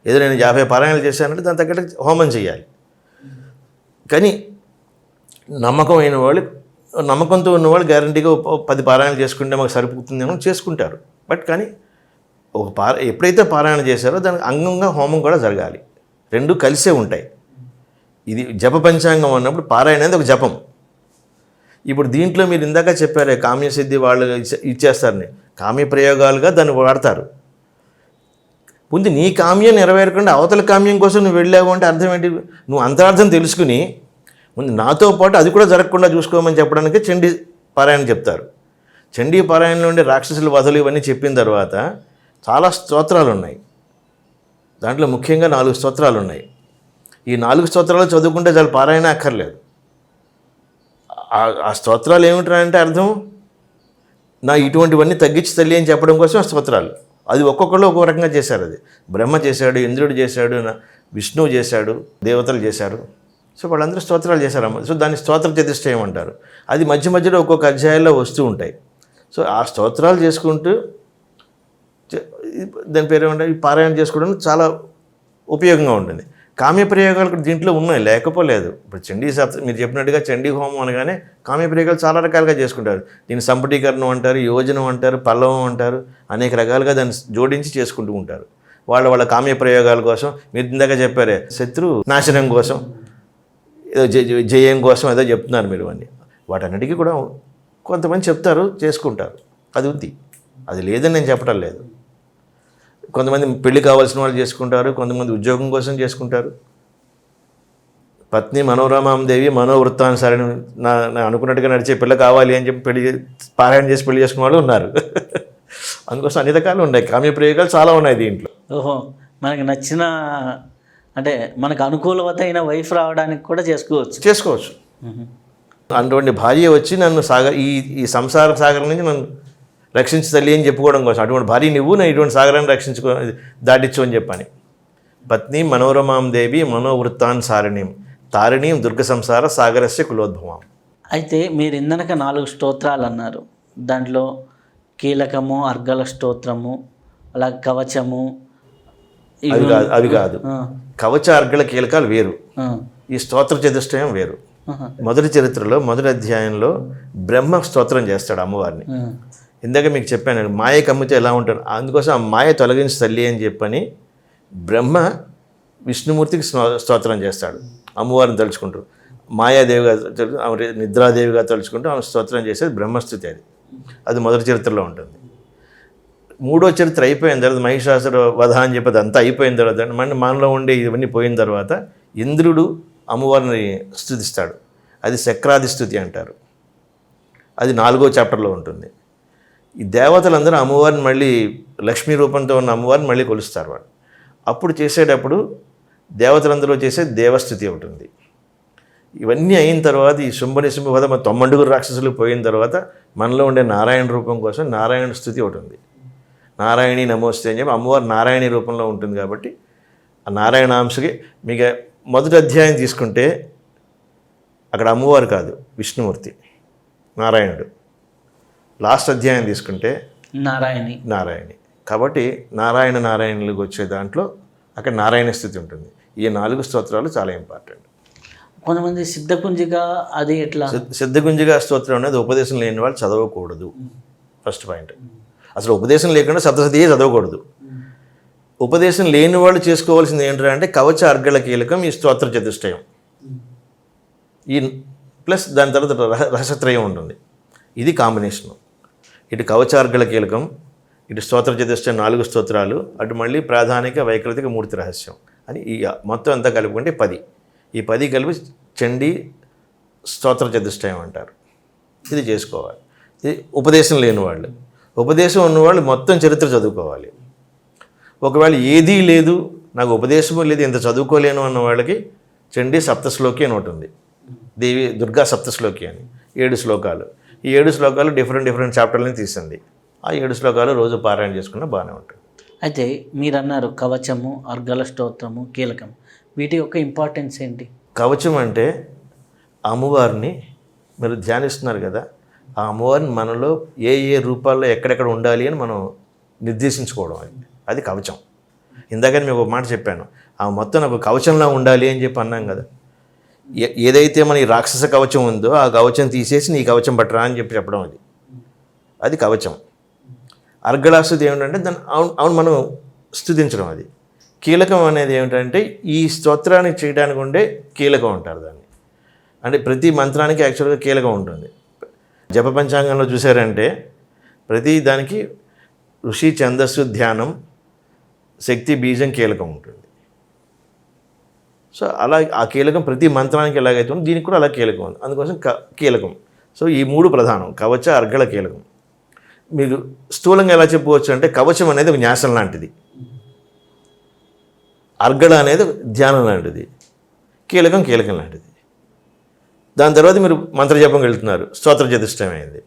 ఏదో నేను 50 పారాయణలు చేశానంటే దాని తగ్గట్టు హోమం చేయాలి. కానీ నమ్మకమైన వాళ్ళు, నమ్మకంతో ఉన్నవాళ్ళు గ్యారంటీగా 10 పారాయణలు చేసుకుంటే మాకు సరిపోతుందేమో చేసుకుంటారు. బట్ కానీ ఎప్పుడైతే పారాయణ చేశారో దానికి అంగంగా హోమం కూడా జరగాలి. రెండు కలిసే ఉంటాయి. ఇది జప పంచాంగం అన్నప్పుడు పారాయణ అనేది ఒక జపం. ఇప్పుడు దీంట్లో మీరు ఇందాక చెప్పారే కామ్యసిద్ధి వాళ్ళు ఇచ్చేస్తారని, కామ్య ప్రయోగాలుగా దాన్ని వాడతారు. ముందు నీ కామ్యం నెరవేరకుండా అవతల కామ్యం కోసం నువ్వు వెళ్ళావు అంటే అర్థం ఏంటి? నువ్వు అంతరార్థం తెలుసుకుని ముందు నాతో పాటు అది కూడా జరగకుండా చూసుకోమని చెప్పడానికి చండీ పారాయణ చెప్తారు. చండీ పారాయణలో ఉండే రాక్షసుల వధలు ఇవన్నీ చెప్పిన తర్వాత చాలా స్తోత్రాలు ఉన్నాయి. దాంట్లో ముఖ్యంగా 4 స్తోత్రాలు ఉన్నాయి. ఈ 4 స్తోత్రాలు చదువుకుంటే చాలా పారాయణ అక్కర్లేదు. ఆ స్తోత్రాలు ఏమిటంటే అర్థం, నా ఇటువంటివన్నీ తగ్గించి తల్లి అని చెప్పడం కోసం ఆ స్తోత్రాలు. అది ఒక్కొక్కళ్ళు ఒక్కొక్క రకంగా చేశారు. అది బ్రహ్మ చేశాడు, ఇంద్రుడు చేశాడు, విష్ణువు చేశాడు, దేవతలు చేశారు. సో వాళ్ళందరూ స్తోత్రాలు చేశారమ్మ. సో దాన్ని స్తోత్ర చతుష్టయం అంటారు. అది మధ్య మధ్యలో ఒక్కొక్క అధ్యాయంలో వస్తూ ఉంటాయి. సో ఆ స్తోత్రాలు చేసుకుంటూ దాని పేరు ఏమంటే ఈ పారాయణ చేసుకోవడం చాలా ఉపయోగంగా ఉంటుంది. కామ్య ప్రయోగాలు కూడా దీంట్లో ఉన్నాయి, లేకపోలేదు. ఇప్పుడు చండీ మీరు చెప్పినట్టుగా చండీ హోమం అనగానే కామ్య ప్రయోగాలు చాలా రకాలుగా చేసుకుంటారు. దీన్ని సంపుటీకరణం అంటారు, యోజనం అంటారు, పల్లవం అంటారు, అనేక రకాలుగా దాన్ని జోడించి చేసుకుంటూ ఉంటారు. వాళ్ళ కామ్య ప్రయోగాల కోసం, మీరు ఇందాక చెప్పారే శత్రు నాశనం కోసం, ఏదో జయం కోసం ఏదో చెప్తున్నారు మీరు అన్నీ. వాటన్నిటికీ కూడా కొంతమంది చెప్తారు, చేసుకుంటారు. అది ఉంది, అది లేదని నేను చెప్పడం లేదు. కొంతమంది పెళ్లి కావాల్సిన వాళ్ళు చేసుకుంటారు, కొంతమంది ఉద్యోగం కోసం చేసుకుంటారు. పత్ని మనోరమాదేవి మనోవృత్తానుసారిని నా అనుకున్నట్టుగా నడిచే పిల్ల కావాలి అని చెప్పి పారాయణ చేసి పెళ్లి చేసుకున్న వాళ్ళు ఉన్నారు. అందుకోసం అన్ని రకాలు ఉన్నాయి, కామ్య ప్రయోగాలు చాలా ఉన్నాయి దీంట్లో. ఓహో, మనకి నచ్చిన అంటే మనకు అనుకూలమైన వైఫ్ రావడానికి కూడా చేసుకోవచ్చు. అటువంటి భార్య వచ్చి నన్ను ఈ సంసార సాగరం నుంచి నన్ను రక్షించి తల్లి అని చెప్పుకోవడం కోసం, అటువంటి భార్య నువ్వు నేను ఇటువంటి సాగరాన్ని దాటించు అని చెప్పని. పత్ని మనోరమాం దేవి మనోవృత్తాన్సారిణీం తారిణీం దుర్గ సంసార సాగరస్య కులోద్భవం. అయితే మీరు ఇందనక 4 స్తోత్రాలు అన్నారు. దాంట్లో కీలకము, అర్గల స్తోత్రము, అలాగే కవచము. అవి కాదు, కవచ అర్గల కీలకాలు వేరు, ఈ స్తోత్ర చతుష్టయం వేరు. మొదటి చరిత్రలో మొదటి అధ్యాయంలో బ్రహ్మ స్తోత్రం చేస్తాడు అమ్మవారిని. ఇందాక మీకు చెప్పాను మాయ కమ్మితే ఎలా ఉంటాను, అందుకోసం ఆ మాయ తొలగించి తల్లి అని చెప్పని బ్రహ్మ విష్ణుమూర్తికి స్తోత్రం చేస్తాడు. అమ్మవారిని తలుచుకుంటూ మాయాదేవిగా నిద్రాదేవిగా తలుచుకుంటూ ఆమె స్తోత్రం చేసేది బ్రహ్మస్థుతి. అది మొదటి చరిత్రలో ఉంటుంది. మూడో చరిత్ర అయిపోయిన తర్వాత మహిషాసుర వధ అని చెప్పేది అంతా అయిపోయిన తర్వాత మనలో ఉండే ఇవన్నీ పోయిన తర్వాత ఇంద్రుడు అమ్మవారిని స్తుతిస్తాడు. అది చక్రాది స్తుతి అంటారు. అది 4వ చాప్టర్లో ఉంటుంది. ఈ దేవతలందరూ అమ్మవారిని మళ్ళీ లక్ష్మీ రూపంతో ఉన్న అమ్మవారిని మళ్ళీ కొలుస్తారు. వాళ్ళు అప్పుడు చేసేటప్పుడు దేవతలందరూ చేసే దేవస్థుతి ఉంటుంది. ఇవన్నీ అయిన తర్వాత ఈ శుంభనిశుంభ 90 రాక్షసులు పోయిన తర్వాత మనలో ఉండే నారాయణ రూపం కోసం నారాయణ స్థుతి ఒకటి ఉంది. నారాయణి నమోస్తే అని చెప్పి అమ్మవారు నారాయణి రూపంలో ఉంటుంది. కాబట్టి ఆ నారాయణాంశకి మీకు మొదటి అధ్యాయం తీసుకుంటే అక్కడ అమ్మవారు కాదు, విష్ణుమూర్తి నారాయణుడు. లాస్ట్ అధ్యాయం తీసుకుంటే నారాయణి. కాబట్టి నారాయణులకు వచ్చే దాంట్లో అక్కడ నారాయణ స్థితి ఉంటుంది. ఈ 4 స్తోత్రాలు చాలా ఇంపార్టెంట్. కొంతమంది సిద్ధకుంజిగా అది ఎట్లా? సిద్ధగుంజిగా స్తోత్రం అనేది ఉపదేశం లేని వాళ్ళు చదవకూడదు. First point. అసలు ఉపదేశం లేకుండా సప్తసతియే చదవకూడదు. ఉపదేశం లేని వాళ్ళు చేసుకోవాల్సింది ఏంటంటే కవచ అర్గళ కీలకం, ఈ స్తోత్ర చతుష్టయం, ఈ ప్లస్ దాని తర్వాత రహస్యత్రయం ఉంటుంది. ఇది కాంబినేషను. ఇటు కవచ అర్గళ కీలకం, ఇటు స్తోత్ర చతుష్టయం 4 స్తోత్రాలు, అటు మళ్ళీ ప్రాధానిక వైకృతిక మూర్తి రహస్యం అని ఈ మొత్తం అంతా కలుపుకుంటే 10. ఈ 10 కలిపి చండీ స్తోత్ర చతుష్టయం అంటారు. ఇది చేసుకోవాలి. ఇది ఉపదేశం లేని వాళ్ళు. ఉపదేశం ఉన్నవాళ్ళు మొత్తం చరిత్ర చదువుకోవాలి. ఒకవేళ ఏదీ లేదు, నాకు ఉపదేశము లేదు, ఇంత చదువుకోలేను అన్న వాళ్ళకి చండీ సప్తశ్లోకి అని ఒకటి ఉంది. దేవి దుర్గా సప్తశ్లోకి అని 7 శ్లోకాలు. ఈ 7 శ్లోకాలు డిఫరెంట్ చాప్టర్లని తీసింది. ఆ 7 శ్లోకాలు రోజు పారాయణ చేసుకున్నా బాగానే ఉంటుంది. అయితే మీరు అన్నారు కవచము, అర్గళ స్తోత్రము కీలకం, వీటి యొక్క ఇంపార్టెన్స్ ఏంటి? కవచం అంటే అమ్మవారిని మీరు ధ్యానిస్తున్నారు కదా, ఆ అమ్మవారిని మనలో ఏ రూపాల్లో ఎక్కడెక్కడ ఉండాలి అని మనం నిర్దేశించుకోవడం, అది కవచం. ఇందాకని మీకు ఒక మాట చెప్పాను, ఆ మొత్తం నాకు కవచంలా ఉండాలి అని చెప్పి అన్నాం కదా. ఏదైతే మన ఈ రాక్షస కవచం ఉందో ఆ కవచం తీసేసి నీ కవచం పట్టరా అని చెప్పి చెప్పడం, అది కవచం. అర్గళాస్తుతి ఏమిటంటే దాన్ని అవును మనం స్తుతించడం. అది కీలకం అనేది ఏమిటంటే ఈ స్తోత్రాన్ని చేయడానికి ఉండే కీలకం అంటారు దాన్ని. అంటే ప్రతి మంత్రానికి యాక్చువల్గా కీలకం ఉంటుంది. జప పంచాంగంలో చూసారంటే ప్రతి దానికి ఋషి, ఛందస్సు, ధ్యానం, శక్తి, బీజం కీలకం ఉంటుంది. సో అలా ఆ కీలకం ప్రతి మంత్రానికి ఎలాగైతే ఉందో దీనికి కూడా అలా కీలకం ఉంది. అందుకోసం కీలకం. సో ఈ 3 ప్రధానం, కవచ, అర్గళ, కీలకం. మీరు స్థూలంగా ఎలా చెప్పుకోవచ్చు అంటే కవచం అనేది ఒక న్యాసం లాంటిది, అర్గళ అనేది ధ్యానం లాంటిది, కీలకం లాంటిది. దాని తర్వాత మీరు మంత్రజపంకి వెళ్తున్నారు, స్తోత్ర చతుష్టయం అయింది.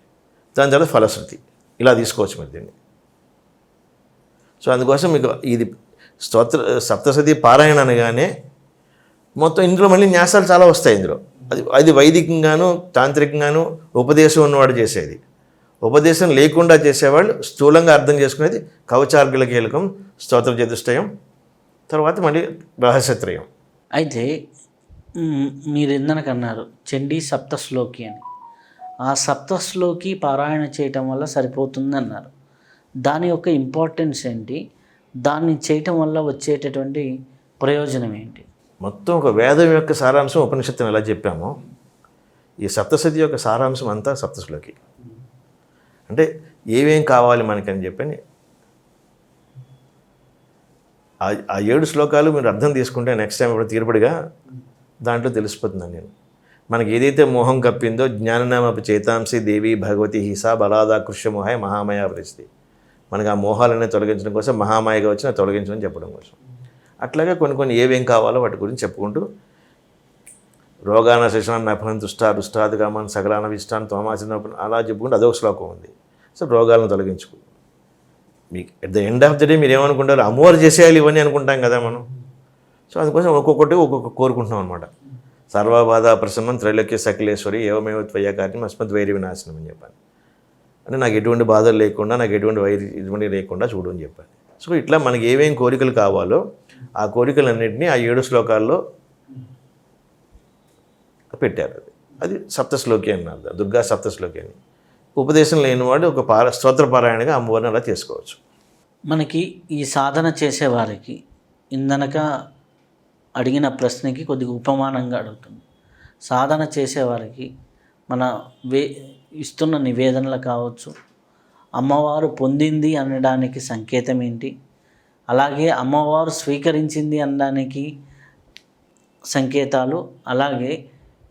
దాని తర్వాత ఫలశ్రుతి. ఇలా తీసుకోవచ్చు మీరు దీన్ని. సో అందుకోసం మీకు ఇది సప్తసతి పారాయణ అనగానే మొత్తం ఇందులో మళ్ళీ న్యాసాలు చాలా వస్తాయి ఇందులో. అది వైదికంగాను తాంత్రికంగాను ఉపదేశం ఉన్నవాడు చేసేది. ఉపదేశం లేకుండా చేసేవాళ్ళు స్థూలంగా అర్థం చేసుకునేది కవచార్గుల కీలకం, స్తోత్ర చతుష్టయం, తర్వాత మళ్ళీ రహస్యత్రయం. అయితే మీరు ఇందనకన్నారు చండీ సప్తశ్లోకి అని. ఆ సప్తశ్లోకి పారాయణ చేయటం వల్ల సరిపోతుంది అన్నారు. దాని యొక్క ఇంపార్టెన్స్ ఏంటి? దాన్ని చేయటం వల్ల వచ్చేటటువంటి ప్రయోజనం ఏంటి? మొత్తం ఒక వేదం యొక్క సారాంశం ఉపనిషత్తుని ఎలా చెప్పామో, ఈ సప్తసతి యొక్క సారాంశం అంతా సప్తశ్లోకి. అంటే ఏమేం కావాలి మనకని చెప్పని ఆ 7 శ్లోకాలు మీరు అర్థం తీసుకుంటే నెక్స్ట్ టైం ఇప్పుడు తీరుబడిగా దాంట్లో తెలిసిపోతుందని నేను. మనకి ఏదైతే మోహం కప్పిందో జ్ఞాననామపి చేతాంసి దేవి భగవతి హిసా బలాదా కృష్యమోహాయ మహామయ పరిస్థితి. మనకి ఆ మోహాలనే తొలగించడం కోసం మహామాయగా వచ్చిన తొలగించడం చెప్పడం కోసం. అట్లాగే కొన్ని ఏవేం కావాలో వాటి గురించి చెప్పుకుంటూ రోగాన శిశాన్ నఫనం దుష్టాది కామాన్ సకలాన విష్టాన్ తోమాసిన అలా చెప్పుకుంటూ అదొక శ్లోకం ఉంది. సో రోగాలను తొలగించుకో. మీకు at the end of the day మీరు ఏమనుకుంటారు, అమ్మవారు చేసేయాలి ఇవన్నీ అనుకుంటాం కదా మనం. సో అందుకోసం ఒక్కొక్కటి కోరుకుంటున్నాం అనమాట. సర్వబాధ ప్రసన్నం త్రైలోక్య సకలేశ్వరి ఏవమేవ త్వయ కార్యం అస్మద్ వైరి వినాశనం అని చెప్పాను. అంటే నాకు ఎటువంటి బాధలు లేకుండా, నాకు ఎటువంటి లేకుండా చూడు అని చెప్పాను. సో ఇట్లా మనకి ఏమేం కోరికలు కావాలో ఆ కోరికలన్నింటినీ ఆ 7 శ్లోకాల్లో పెట్టారు. అది సప్తశ్లోకి అన్నారు, దుర్గా సప్తశ్లోకి అని. ఉపదేశం లేనివాడు ఒక స్తోత్ర పారాయణగా అమ్మవారిని అలా చేసుకోవచ్చు. మనకి ఈ సాధన చేసేవారికి ఇందనక అడిగిన ప్రశ్నకి కొద్దిగా ఉపమానంగా అడుగుతుంది. సాధన చేసేవారికి మన ఇస్తున్న నివేదనలు కావచ్చు, అమ్మవారు పొందింది అనడానికి సంకేతం ఏంటి, అలాగే అమ్మవారు స్వీకరించింది అనడానికి సంకేతాలు, అలాగే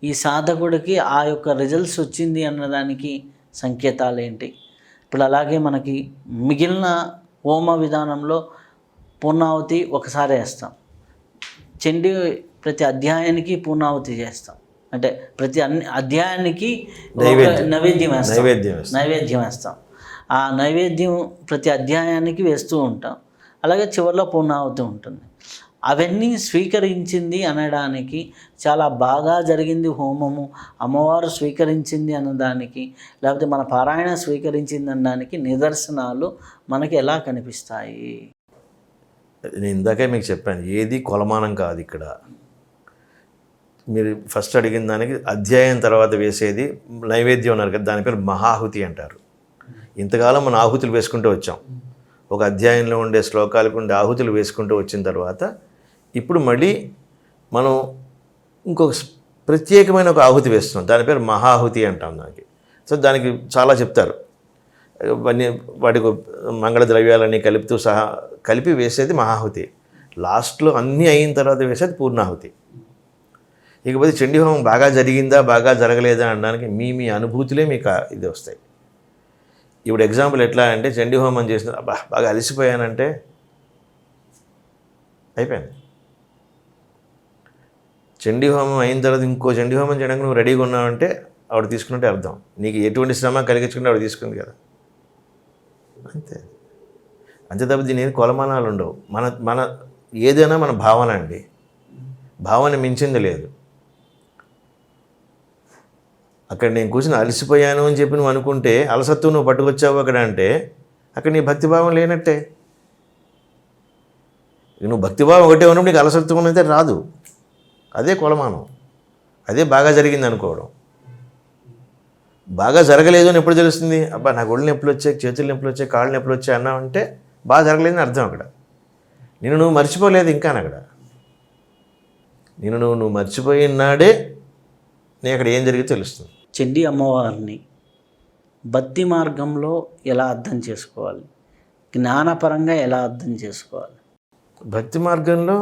ఈ సాధకుడికి ఆ యొక్క రిజల్ట్స్ వచ్చింది అన్నదానికి సంకేతాలు ఏంటి. ఇప్పుడు అలాగే మనకి మిగిలిన హోమ విధానంలో పూర్ణావతి ఒకసారి వేస్తాం, చండీ ప్రతి అధ్యాయానికి పూర్ణావతి చేస్తాం, అంటే ప్రతి అధ్యాయానికి నైవేద్యం వేస్తాం. ఆ నైవేద్యం ప్రతి అధ్యాయానికి వేస్తూ ఉంటాం. అలాగే చివరిలో పూర్ణావతి ఉంటుంది. అవన్నీ స్వీకరించింది అనడానికి, చాలా బాగా జరిగింది హోమము, అమ్మవారు స్వీకరించింది అన్నదానికి, లేకపోతే మన పారాయణ స్వీకరించింది అనడానికి నిదర్శనాలు మనకి ఎలా కనిపిస్తాయి? నేను ఇందాకే మీకు చెప్పాను, ఏది కొలమానం కాదు. ఇక్కడ మీరు ఫస్ట్ అడిగిన దానికి అధ్యాయం తర్వాత వేసేది నైవేద్యం అన్నారు కదా, దాని పేరు మహాహుతి అంటారు. ఇంతకాలం మనం ఆహుతులు వేసుకుంటూ వచ్చాం. ఒక అధ్యాయంలో ఉండే శ్లోకాలకు ఉండే ఆహుతులు వేసుకుంటూ వచ్చిన తర్వాత ఇప్పుడు మళ్ళీ మనం ఇంకొక ప్రత్యేకమైన ఒక ఆహుతి వేస్తున్నాం. దాని పేరు మహాహుతి అంటాం దానికి. సో దానికి చాలా చెప్తారు. వాటికి మంగళ ద్రవ్యాలన్నీ కలుపుతూ సహా కలిపి వేసేది మహాహుతి. లాస్ట్లో అన్నీ అయిన తర్వాత వేసేది పూర్ణాహుతి. ఇకపోతే చండీ హోమం బాగా జరిగిందా బాగా జరగలేదా అనడానికి మీ అనుభూతులే మీకు ఇది వస్తాయి. ఇప్పుడు ఎగ్జాంపుల్ ఎట్లా అంటే చండీ హోమం చేసిన బాగా అలసిపోయానంటే అయిపోయింది. చండీ హోమం అయిన తర్వాత ఇంకో చండీ హోమం చేయడానికి నువ్వు రెడీగా ఉన్నావంటే ఆవిడ తీసుకున్నట్టే అర్థం. నీకు ఎటువంటి శ్రమ కలిగించుకుంటే ఆవిడ తీసుకుంది కదా, అంతే. అంతే తప్ప దీని కొలమానాలు ఉండవు. మన ఏదైనా మన భావన అండి. భావన మించింది లేదు. అక్కడ నేను కూర్చొని అలసిపోయాను అని చెప్పి నువ్వు అనుకుంటే అలసత్వం నువ్వు పట్టుకొచ్చావు అక్కడ అంటే అక్కడ నీ భక్తిభావం లేనట్టే. నువ్వు భక్తిభావం ఒకటే ఉన్నప్పుడు నీకు అలసత్వం అయితే రాదు. అదే కొలమానం. అదే బాగా జరిగింది అనుకోవడం. బాగా జరగలేదు అని ఎప్పుడు తెలుస్తుంది? అబ్బా నాకు ఒళ్ళు నొప్పులు వచ్చాయి, చేతులు నొప్పులు వచ్చాయి, కాళ్ళు నొప్పులు వచ్చాయి అన్నావంటే బాగా జరగలేదని అర్థం. అక్కడ నువ్వు మర్చిపోలేదు ఇంకా. అక్కడ నువ్వు మర్చిపోయినాడే నేను అక్కడ ఏం జరిగితే తెలుస్తుంది. చండీ అమ్మవారిని భక్తి మార్గంలో ఎలా అర్థం చేసుకోవాలి, జ్ఞానపరంగా ఎలా అర్థం చేసుకోవాలి? భక్తి మార్గంలో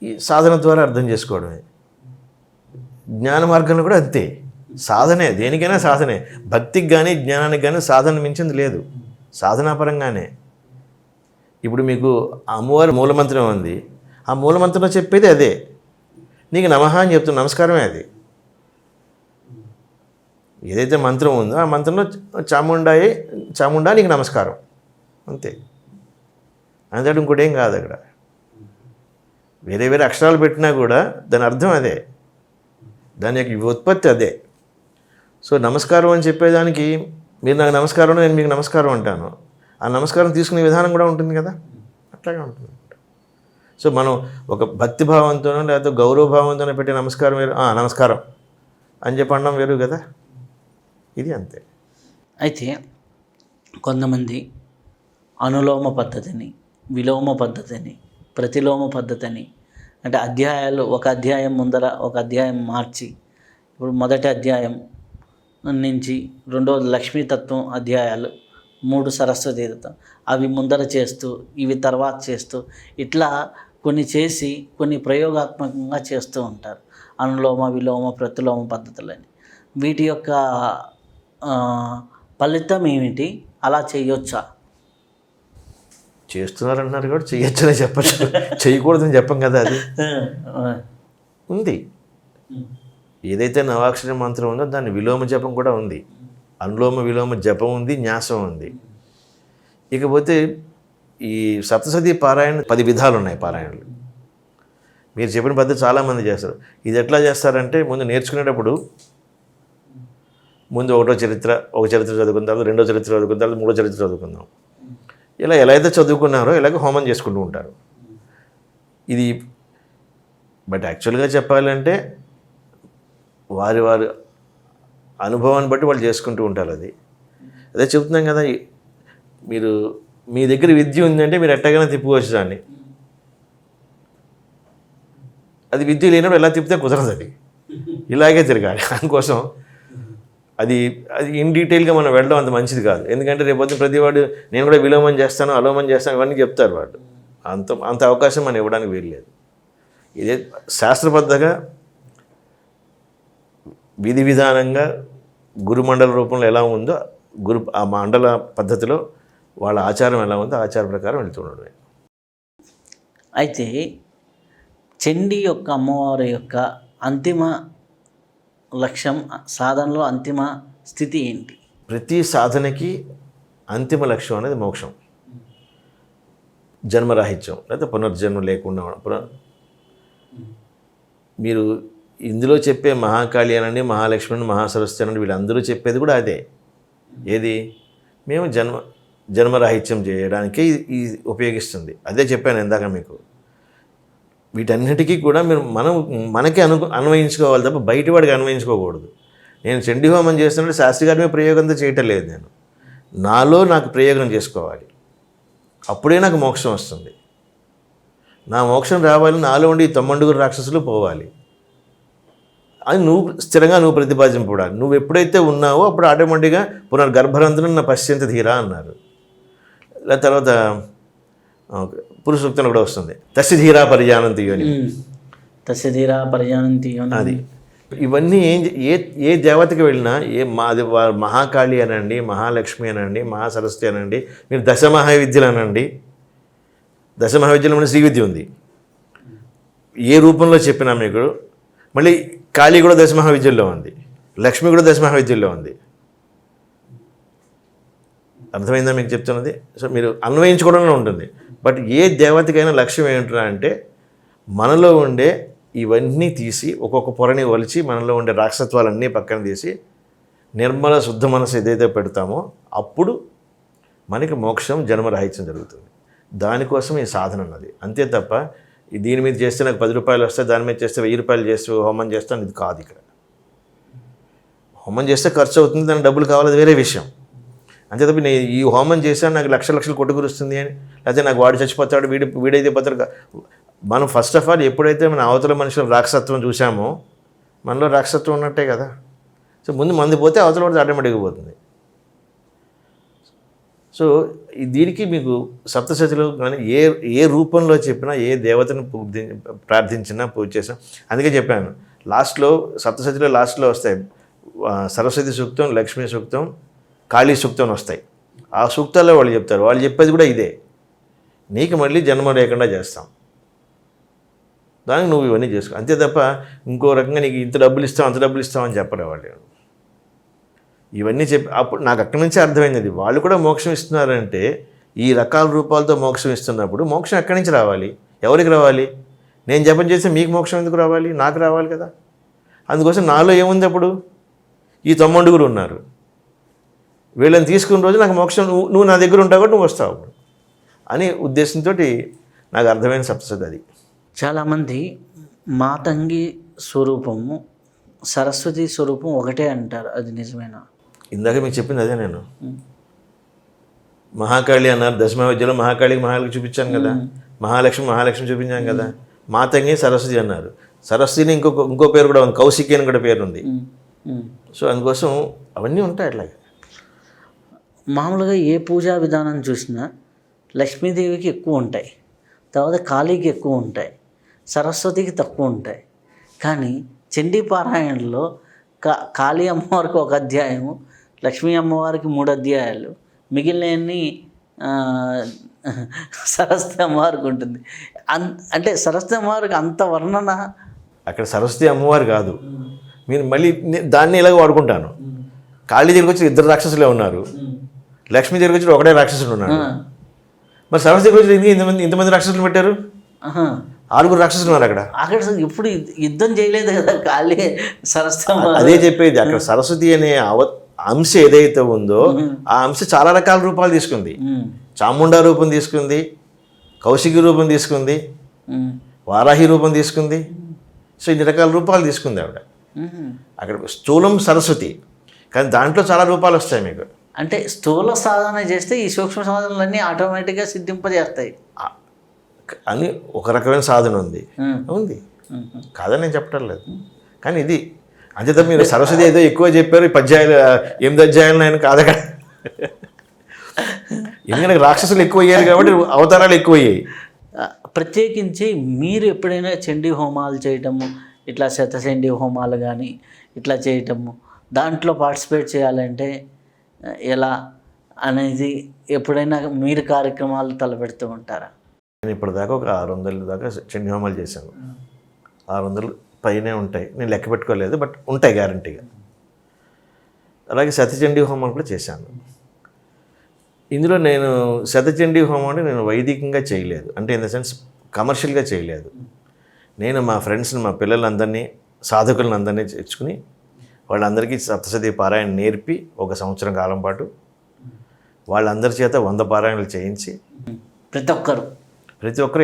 ఈ సాధన ద్వారా అర్థం చేసుకోవడమే. జ్ఞాన మార్గంలో కూడా అంతే. సాధనే, దేనికైనా సాధనే. భక్తికి కానీ జ్ఞానానికి కానీ సాధన మించింది లేదు. సాధనాపరంగానే. ఇప్పుడు మీకు అమ్మవారి మూలమంత్రం ఉంది. ఆ మూలమంత్రంలో చెప్పేది అదే. నీకు నమః అని చెప్తున్నా, నమస్కారమే అది. ఏదైతే మంత్రం ఉందో ఆ మంత్రంలో చాముండా నీకు నమస్కారం, అంతే. అంతే, ఇంకోటి ఏం కాదు. అక్కడ వేరే వేరే అక్షరాలు పెట్టినా కూడా దాని అర్థం అదే, దాని యొక్క ఉత్పత్తి అదే. సో నమస్కారం అని చెప్పేదానికి మీరు నాకు నమస్కారం, నేను మీకు నమస్కారం అంటాను. ఆ నమస్కారం తీసుకునే విధానం కూడా ఉంటుంది కదా, అట్లాగే ఉంటుంది. సో మనం ఒక భక్తిభావంతోనో లేకపోతే గౌరవభావంతోనో పెట్టే నమస్కారం వేరు, నమస్కారం అని చెప్పి అనడం వేరు కదా. ఇది అంతే. అయితే కొంతమంది అనులోమ పద్ధతిని, విలోమ పద్ధతిని, ప్రతిలోమ పద్ధతిని, అంటే అధ్యాయాలు ఒక అధ్యాయం ముందర ఒక అధ్యాయం మార్చి, ఇప్పుడు మొదటి అధ్యాయం నుంచి రెండోది లక్ష్మీతత్వం అధ్యాయాలు, 3 సరస్వతి తత్వం, అవి ముందర చేస్తూ ఇవి తర్వాత చేస్తూ ఇట్లా కొన్ని చేసి కొన్ని ప్రయోగాత్మకంగా చేస్తూ ఉంటారు. అనులోమ విలోమ ప్రతిలోమ పద్ధతులని. వీటి యొక్క ఫలితం ఏమిటి? అలా చేయొచ్చా? చేస్తున్నారన్నారు కూడా చేయొచ్చనే చెప్పచ్చు, చేయకూడదని చెప్పం కదా. అది ఉంది. ఏదైతే నవాక్షర మంత్రం ఉందో దాని విలోమ జపం కూడా ఉంది. అనులోమ విలోమ జపం ఉంది, న్యాసం ఉంది. ఇకపోతే ఈ సప్తసతి పారాయణ 10 విధాలు ఉన్నాయి పారాయణలు. మీరు చెప్పిన పద్ధతి చాలామంది చేస్తారు. ఇది ఎట్లా చేస్తారంటే ముందు నేర్చుకునేటప్పుడు ముందు ఒక చరిత్ర చదువుకున్న తర్వాత 2వ చరిత్ర చదువుకున్న తర్వాత 3వ చరిత్ర చదువుకుందాం. ఎలా అయితే చదువుకున్నారో ఇలాగ హోమం చేసుకుంటూ ఉంటారు. ఇది బట్ యాక్చువల్గా చెప్పాలంటే వారి అనుభవాన్ని బట్టి వాళ్ళు చేసుకుంటూ ఉంటారు. అదే చెప్తున్నాం కదా, మీరు మీ దగ్గర విద్య ఉందంటే మీరు ఎట్టగైనా తిప్పుకోవచ్చు దాన్ని. అది విద్య లేనప్పుడు ఎలా తిప్పితే కుదరదు. అది ఇలాగే తిరగాలి. అందుకోసం అది ఇన్ డీటెయిల్గా మనం వెళ్ళడం అంత మంచిది కాదు. ఎందుకంటే రేపొద్దు ప్రతివాడు నేను కూడా విలోమం చేస్తాను, అలోమం చేస్తాను ఇవన్నీ చెప్తారు వాళ్ళు. అంత అవకాశం మనం ఇవ్వడానికి వీల్లేదు. ఇదే శాస్త్రబద్ధంగా విధి విధానంగా గురుమండల రూపంలో ఎలా ఉందో ఆ మండల పద్ధతిలో వాళ్ళ ఆచారం ఎలా ఉందో ఆచార ప్రకారం వెళ్తుండడమే. అయితే చండీ యొక్క అమ్మవారి యొక్క అంతిమ లక్ష్యం, సాధనలో అంతిమ స్థితి ఏంటి? ప్రతి సాధనకి అంతిమ లక్ష్యం అనేది మోక్షం, జన్మరాహిత్యం, లేకపోతే పునర్జన్మ లేకుండా. మీరు ఇందులో చెప్పే మహాకాళి అనండి, మహాలక్ష్మి, మహాసరస్వతి అనండి, వీళ్ళందరూ చెప్పేది కూడా అదే. ఏది? మేము జన్మరాహిత్యం చేయడానికి ఇది ఉపయోగిస్తుంది. అదే చెప్పాను ఇందాక మీకు. వీటన్నిటికీ కూడా మీరు మనకి అన్వయించుకోవాలి తప్ప బయట వాడికి అన్వయించుకోకూడదు. నేను చండీ హోమం చేస్తున్నప్పుడు శాస్త్రి గారి మీద ప్రయోగంతో చేయటం లేదు. నేను నాలో నాకు ప్రయోగం చేసుకోవాలి, అప్పుడే నాకు మోక్షం వస్తుంది. నా మోక్షం రావాలి, నాలో ఉండి 90 రాక్షసులు పోవాలి. అది నువ్వు ప్రతిపాదింపడాలి. నువ్వు ఎప్పుడైతే ఉన్నావో అప్పుడు ఆటోమేటిక్గా పునర్గర్భరంధ్రం నా పశ్యంత ధీరా అన్నారు. తర్వాత పురుష సూక్తంలో కూడా వస్తుంది, తస్య ధీరా పరిజానంతి యోని. తస్య ధీరా పరిజానంతి యోని. అది ఇవన్నీ ఏ దేవతకి వెళ్ళినా మాది మహాకాళి అనండి, మహాలక్ష్మి అనండి, మహాసరస్వతి అనండి, మీరు దశమహావిద్యలు అనండి. దశమహావిద్యలో శ్రీ విద్య ఉంది. ఏ రూపంలో చెప్పినా మీకు మళ్ళీ కాళీ కూడా దశమహావిద్యల్లో ఉంది, లక్ష్మి కూడా దశమహావిద్యల్లో ఉంది. అర్థమైందా మీకు చెప్తున్నది? సో మీరు అన్వయించుకోవడంలో ఉంటుంది. బట్ ఏ దేవతకైనా లక్ష్యం ఏమిటా అంటే మనలో ఉండే ఇవన్నీ తీసి ఒక్కొక్క పొరని ఒలిచి మనలో ఉండే రాక్షసత్వాలన్నీ పక్కన తీసి నిర్మల శుద్ధ మనసు ఏదైతే పెడతామో అప్పుడు మనకి మోక్షం జన్మరాహిత్యం జరుగుతుంది. దానికోసం ఈ సాధన అన్నది. అంతే తప్ప దీని మీద చేస్తే నాకు 10 రూపాయలు వస్తాయి, దాని మీద చేస్తే 1000 రూపాయలు చేస్తే హోమం చేస్తాను, ఇది కాదు. ఇక్కడ హోమం చేస్తే ఖర్చు అవుతుంది, దానికి డబ్బులు కావాలి, వేరే విషయం. అంతే తప్ప నేను ఈ హోమం చేశాను నాకు లక్షలు కొట్టుకురుస్తుంది అని, లేకపోతే నాకు వాడు చచ్చిపోతాడు వీడైతే పోతాడు. మనం ఫస్ట్ ఆఫ్ ఆల్ ఎప్పుడైతే మన అవతల మనుషుల రాక్షసత్వం చూసామో మనలో రాక్షసత్వం ఉన్నట్టే కదా. సో ముందు మంది పోతే అవతల వాడికి ఆటోమేటిక్గా పోతుంది. సో దీనికి మీకు సప్తశతిలో కానీ ఏ రూపంలో చెప్పినా, ఏ దేవతను ప్రార్థించినా, పూజ చేసినా, అందుకే చెప్పాను లాస్ట్లో సప్తశతిలో లాస్ట్లో వస్తాయి సరస్వతి సూక్తం, లక్ష్మీ సూక్తం, కాళీ సూక్తం వస్తాయి. ఆ సూక్తాల్లో వాళ్ళు చెప్తారు, వాళ్ళు చెప్పేది కూడా ఇదే, నీకు మళ్ళీ జన్మ లేకుండా చేస్తాం, దానికి నువ్వు ఇవన్నీ చేసుకో. అంతే తప్ప ఇంకో రకంగా నీకు ఇంత డబ్బులు ఇస్తాం అంత డబ్బులు ఇస్తాం అని చెప్పరు వాళ్ళు. ఇవన్నీ చెప్పి అప్పుడు నాకు అక్కడి నుంచే అర్థమైంది, వాళ్ళు కూడా మోక్షం ఇస్తున్నారంటే ఈ రకాల రూపాలతో మోక్షం ఇస్తున్నప్పుడు మోక్షం ఎక్కడి నుంచి రావాలి, ఎవరికి రావాలి? నేను జపం చేస్తే మీకు మోక్షం ఎందుకు రావాలి? నాకు రావాలి కదా. అందుకోసం నాలో ఏముంది అప్పుడు? ఈ 90 ఉన్నారు, వీళ్ళని తీసుకున్న రోజు నాకు మోక్షం నువ్వు నా దగ్గర ఉంటావు కాబట్టి నువ్వు వస్తావు అనే ఉద్దేశంతో నాకు అర్థమైన సప్తశతి అది. చాలామంది మాతంగి స్వరూపము సరస్వతి స్వరూపం ఒకటే అంటారు, అది నిజమేనా? ఇందాక మీకు చెప్పింది అదే. నేను మహాకాళి అన్నారు, దశమహావిద్యలో మహాకాళికి మహాలక్ష్మి చూపించాను కదా, మహాలక్ష్మి చూపించాను కదా. మాతంగి సరస్వతి అన్నారు. సరస్వతిని ఇంకో పేరు కూడా ఉంది, కౌశికి అని కూడా పేరు ఉంది. సో అందుకోసం అవన్నీ ఉంటాయి. అట్లాగే మామూలుగా ఏ పూజా విధానం చూసినా లక్ష్మీదేవికి ఎక్కువ ఉంటాయి, తర్వాత కాళీకి ఎక్కువ ఉంటాయి, సరస్వతికి తక్కువ ఉంటాయి. కానీ చండీ పారాయణలో కాళీ అమ్మవారికి 1 అధ్యాయము, లక్ష్మీ అమ్మవారికి 3 అధ్యాయాలు, మిగిలినవన్నీ సరస్వతి అమ్మవారికి ఉంటుంది. అంటే సరస్వతి అమ్మవారికి అంత వర్ణన. అక్కడ సరస్వతి అమ్మవారు కాదు, మీరు మళ్ళీ దాన్ని ఇలాగ వాడుకుంటాను. కాళీ దగ్గరికి వచ్చి 2 రాక్షసులే ఉన్నారు, లక్ష్మీ దగ్గరికి వచ్చి 1 రాక్షసుడు ఉన్నాడు. మరి సరస్వతి దగ్గరికి వచ్చి ఇంతమంది రాక్షసులు పెట్టారు? 6 రాక్షసులు ఉన్నారు అక్కడ. ఇప్పుడు యుద్ధం చేయలేదు కదా కాళీ సరస్వతి. అదే చెప్పేది, అక్కడ సరస్వతి అనే అంశ ఏదైతే ఉందో ఆ అంశ చాలా రకాల రూపాలు తీసుకుంది. చాముండా రూపం తీసుకుంది, కౌశికి రూపం తీసుకుంది, వారాహి రూపం తీసుకుంది. సో ఇన్ని రకాల రూపాలు తీసుకుంది ఆవిడ. అక్కడ స్థూలం సరస్వతి, కానీ దాంట్లో చాలా రూపాలు వస్తాయి మీకు. అంటే స్థూల సాధన చేస్తే ఈ సూక్ష్మ సాధనలన్నీ ఆటోమేటిక్గా సిద్ధింపజేస్తాయి అని ఒక రకమైన సాధన ఉంది. కాదని నేను చెప్పటం లేదు, కానీ ఇది అంతే తప్ప మీరు సరస్వతి ఏదో ఎక్కువ చెప్పారు, 8 అధ్యాయాలు ఆయన కాదక. ఎందుకంటే రాక్షసులు ఎక్కువ అయ్యారు కాబట్టి అవతారాలు ఎక్కువ అయ్యాయి. ప్రత్యేకించి మీరు ఎప్పుడైనా చండీ హోమాలు చేయటము, ఇట్లా శతచండీ హోమాలు కానీ ఇట్లా చేయటము, దాంట్లో పార్టిసిపేట్ చేయాలంటే ఎలా అనేది ఎప్పుడైనా మీరు కార్యక్రమాలు తలపెడుతూ ఉంటారా? నేను ఇప్పటిదాకా ఒక 600 దాకా చండీ హోమాలు చేశాను. 600 పైనే ఉంటాయి, నేను లెక్క పెట్టుకోలేదు, బట్ ఉంటాయి గ్యారంటీగా. అలాగే శతచండీ హోమాలు కూడా చేశాను. ఇందులో నేను శతచండీ హోమం అంటే నేను వైదికంగా చేయలేదు, అంటే ఇన్ ద సెన్స్ కమర్షియల్గా చేయలేదు. నేను మా ఫ్రెండ్స్ని, మా పిల్లలందరినీ, సాధకులను అందరినీ తెచ్చుకుని వాళ్ళందరికీ సప్తశతి పారాయణ నేర్పి 1 సంవత్సరం కాలం పాటు వాళ్ళందరి చేత 100 పారాయణలు చేయించి, ప్రతి ఒక్కరు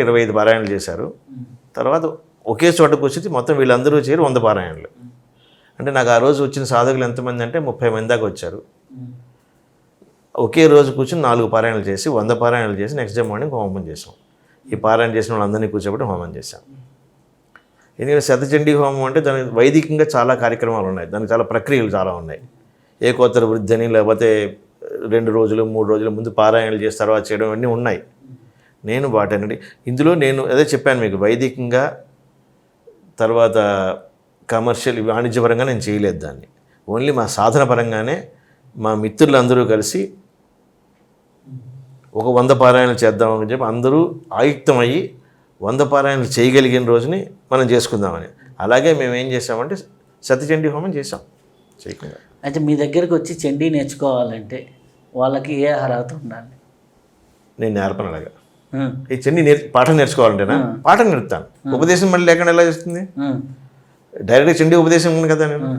25 పారాయణలు చేశారు. తర్వాత ఒకే చోట కూర్చుని మొత్తం వీళ్ళందరూ చేరి 100 పారాయణలు. అంటే నాకు ఆ రోజు వచ్చిన సాధకులు ఎంతమంది అంటే 30 మంది దాకా వచ్చారు. ఒకే రోజు కూర్చొని 4 పారాయణలు చేసి 100 పారాయణలు చేసి నెక్స్ట్ డే మార్నింగ్ హోమం చేసాం. ఈ పారాయణ చేసిన వాళ్ళందరినీ కూర్చోబెట్టి హోమం చేశాం. ఎందుకంటే శతచండీ హోమం అంటే దానికి వైదికంగా చాలా కార్యక్రమాలు ఉన్నాయి, దానికి చాలా ప్రక్రియలు చాలా ఉన్నాయి. ఏకోత్తర వృద్ధి అని, లేకపోతే 2 రోజులు 3 రోజుల ముందు పారాయణలు చేసి తర్వాత చేయడం అన్నీ ఉన్నాయి. నేను వాటనండి ఇందులో నేను అదే చెప్పాను మీకు, వైదికంగా తర్వాత కమర్షియల్ వాణిజ్యపరంగా నేను చేయలేదు దాన్ని. ఓన్లీ మా సాధన పరంగానే మా మిత్రులందరూ కలిసి ఒక 100 పారాయణలు చేద్దామని చెప్పి అందరూ ఆయుక్తమయ్యి 100 పారాయణలు చేయగలిగిన రోజుని మనం చేసుకుందామని. అలాగే మేము ఏం చేసామంటే శతచండీ హోమం చేసాం చేయకుండా. అయితే మీ దగ్గరికి వచ్చి చండీ నేర్చుకోవాలంటే వాళ్ళకి ఏ అర్హత ఉండాలి? నేను నేర్పను అలాగా. ఈ చండీ పాఠం నేర్చుకోవాలంటేనా? పాఠం నేర్పుతాను. ఉపదేశం మళ్ళీ లేకుండా ఎలా చేస్తుంది? డైరెక్ట్గా చండీ ఉపదేశం ఉంది కదా, నేను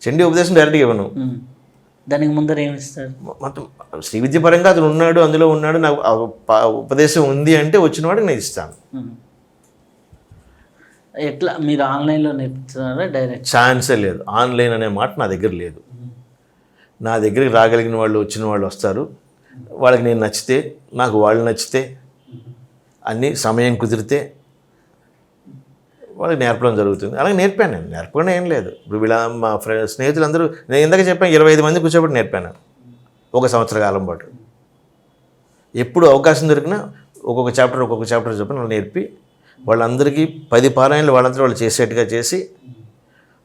చండీ ఉపదేశం డైరెక్ట్గా ఇవ్వను. దానికి ముందర ఏమి ఇస్తారు? మొత్తం శ్రీ విద్య పరంగా అతను ఉన్నాడు, అందులో ఉన్నాడు, నాకు ఉపదేశం ఉంది అంటే వచ్చిన వాడికి నేను ఇస్తాను. ఎట్లా మీరు ఆన్లైన్లో నేర్పుతున్నారా డైరెక్ట్? ఛాన్సే లేదు. ఆన్లైన్ అనే మాట నా దగ్గర లేదు. నా దగ్గరికి రాగలిగిన వాళ్ళు వచ్చిన వాళ్ళు వస్తారు. వాళ్ళకి నేను నచ్చితే, నాకు వాళ్ళు నచ్చితే, అన్నీ సమయం కుదిరితే వాళ్ళకి నేర్పడం జరుగుతుంది. అలాగే నేర్పాను నేను, నేర్పకుండా ఏం లేదు. ఇప్పుడు వీళ్ళ మా స్నేహితులందరూ నేను ఇందాక చెప్పాను 25 మంది కూర్చోబెట్టి నేర్పాను 1 సంవత్సర కాలం పాటు. ఎప్పుడు అవకాశం దొరికినా ఒక్కొక్క చాప్టర్ చెప్పిన వాళ్ళు నేర్పి వాళ్ళందరికీ 10 పారాయణలు వాళ్ళందరూ వాళ్ళు చేసేట్టుగా చేసి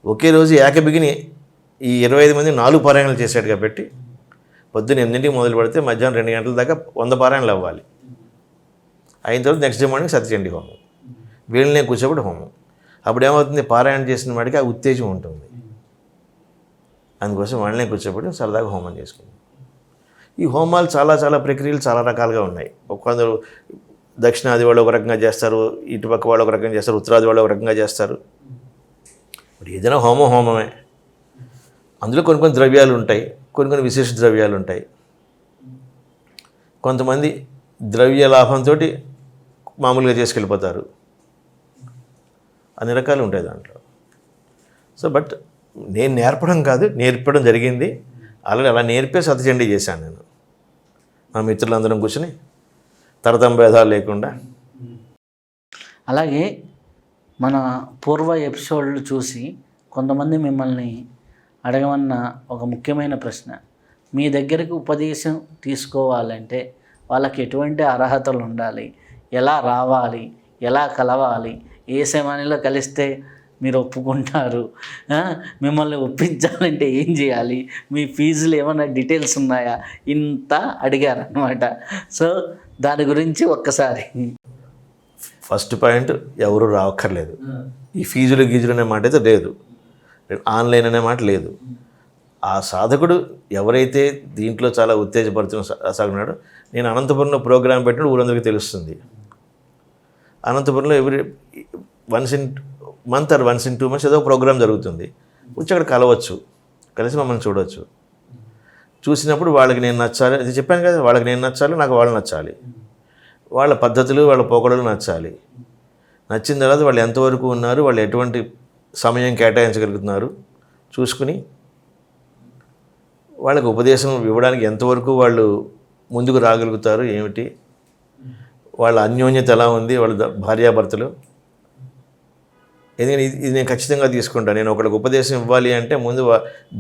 ఒకే రోజు ఏకబిగిని ఈ 25 మంది 4 పారాయణలు చేసేట్టుగా పెట్టి పొద్దున్న 8ంటికి మొదలు పెడితే మధ్యాహ్నం 2 గంటల దాకా 100 పారాయణలు అవ్వాలి. అయిన తర్వాత నెక్స్ట్ డే మార్నింగ్ శతచండీ హోమం, వీళ్ళనే కూర్చోబెట్టి హోమం. అప్పుడు ఏమవుతుంది, పారాయణ చేసిన వాడికి ఆ ఉత్తేజం ఉంటుంది. అందుకోసం వాళ్ళనే కూర్చోబెట్టి సరదాగా హోమం చేసుకుంటాం. ఈ హోమాలు చాలా చాలా ప్రక్రియలు చాలా రకాలుగా ఉన్నాయి. కొందరు దక్షిణాది వాళ్ళు ఒక రకంగా చేస్తారు, ఇటుపక్క వాళ్ళు ఒక రకంగా చేస్తారు, ఉత్తరాది వాళ్ళు ఒక రకంగా చేస్తారు. ఇప్పుడు ఏదైనా హోమమే. అందులో కొన్ని ద్రవ్యాలు ఉంటాయి, కొన్ని విశేష ద్రవ్యాలు ఉంటాయి. కొంతమంది ద్రవ్య లాభంతో మామూలుగా చేసుకెళ్ళిపోతారు. అన్ని రకాలు ఉంటాయి దాంట్లో. సో బట్ నేను నేర్పడం కాదు, నేర్పడం జరిగింది. అలా నేర్పే శతచండీ చేశాను నేను. మా మిత్రులందరం కూర్చొని తరతమ భేదాలు లేకుండా. అలాగే మన పూర్వ ఎపిసోడ్లు చూసి కొంతమంది మిమ్మల్ని అడగమన్న ఒక ముఖ్యమైన ప్రశ్న, మీ దగ్గరికి ఉపదేశం తీసుకోవాలంటే వాళ్ళకి ఎటువంటి అర్హతలు ఉండాలి, ఎలా రావాలి, ఎలా కలవాలి, ఏ సమయంలో కలిస్తే మీరు ఒప్పుకుంటారు, మిమ్మల్ని ఒప్పించాలంటే ఏం చేయాలి, మీ ఫీజులు ఏమైనా డీటెయిల్స్ ఉన్నాయా, ఇంత అడిగారనమాట. సో దాని గురించి ఒక్కసారి. ఫస్ట్ పాయింట్, ఎవరు రావక్కర్లేదు. ఈ ఫీజులు గీజులు అనే మాట అయితే లేదు, ఆన్లైన్ అనే మాట లేదు. ఆ సాధకుడు ఎవరైతే దీంట్లో చాలా ఉత్తేజపడుతున్న సాగున్నాడో, నేను అనంతపురంలో ప్రోగ్రాం పెట్టినప్పుడు ఊరందరికీ తెలుస్తుంది. అనంతపురంలో once in month or once in 2 months ఏదో ప్రోగ్రాం జరుగుతుంది. వచ్చి అక్కడ కలవచ్చు, కలిసి మమ్మల్ని చూడవచ్చు. చూసినప్పుడు వాళ్ళకి నేను నచ్చాలి, అది చెప్పాను కదా, వాళ్ళకి నేను నచ్చాలి, నాకు వాళ్ళు నచ్చాలి, వాళ్ళ పద్ధతులు వాళ్ళ పోకడలు నచ్చాలి. నచ్చిన తర్వాత వాళ్ళు ఎంతవరకు ఉన్నారు, వాళ్ళు ఎటువంటి సమయం కేటాయించగలుగుతున్నారు చూసుకుని వాళ్ళకి ఉపదేశం ఇవ్వడానికి ఎంతవరకు వాళ్ళు ముందుకు రాగలుగుతారు, ఏమిటి వాళ్ళ అన్యోన్యత ఎలా ఉంది, వాళ్ళ భార్యాభర్తలు. ఎందుకంటే ఇది నేను ఖచ్చితంగా తీసుకుంటాను. నేను ఒకరికి ఉపదేశం ఇవ్వాలి అంటే ముందు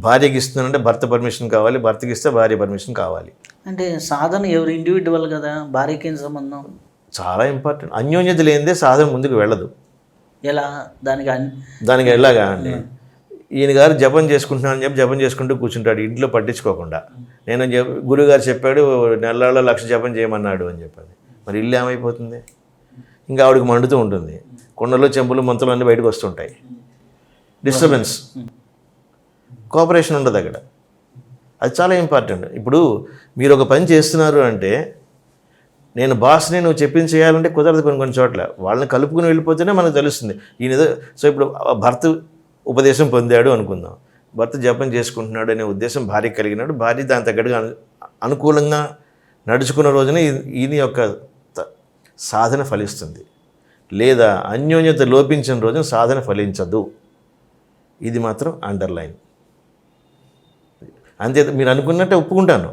భార్యకి ఇస్తున్నానంటే భర్త పర్మిషన్ కావాలి, భర్తకి ఇస్తే భార్య పర్మిషన్ కావాలి. అంటే సాధన ఎవరు ఇండివిజువల్ కదా, భార్యకి ఏం సంబంధం? చాలా ఇంపార్టెంట్. అన్యోన్యత లేనిదే సాధన ముందుకు వెళ్ళదు. ఎలా దానికి ఎలాగా అండి, ఈయన గారు జపం చేసుకుంటున్నాను చెప్పి జపం చేసుకుంటూ కూర్చుంటాడు ఇంట్లో పట్టించుకోకుండా. నేను గురువుగారు చెప్పాడు నెలలో 1,00,000 జపం చేయమన్నాడు అని చెప్పాను. మరి ఇల్లు ఏమైపోతుంది? ఇంకా ఆవిడకి మండుతూ ఉంటుంది. కొండలు చెంపులు మంతులు అన్నీ బయటకు వస్తుంటాయి. డిస్టర్బెన్స్, కోఆపరేషన్ ఉండదు అక్కడ. అది చాలా ఇంపార్టెంట్. ఇప్పుడు మీరు ఒక పని చేస్తున్నారు అంటే నేను బాస్ని నువ్వు చెప్పింది చేయాలంటే కుదరదు. కొన్ని చోట్ల వాళ్ళని కలుపుకుని వెళ్ళిపోతేనే మనకు తెలుస్తుంది ఈయన ఏదో. సో ఇప్పుడు భర్త ఉపదేశం పొందాడు అనుకుందాం, భర్త జపం చేసుకుంటున్నాడు అనే ఉద్దేశం భార్య కలిగినాడు, భార్య దాని తగ్గట్టుగా అనుకూలంగా నడుచుకున్న రోజున ఈయన యొక్క సాధన ఫలిస్తుంది. లేదా అన్యోన్యత లోపించిన రోజున సాధన ఫలించదు. ఇది మాత్రం అండర్లైన్. అంతే, మీరు అనుకున్నట్టే ఒప్పుకుంటాను.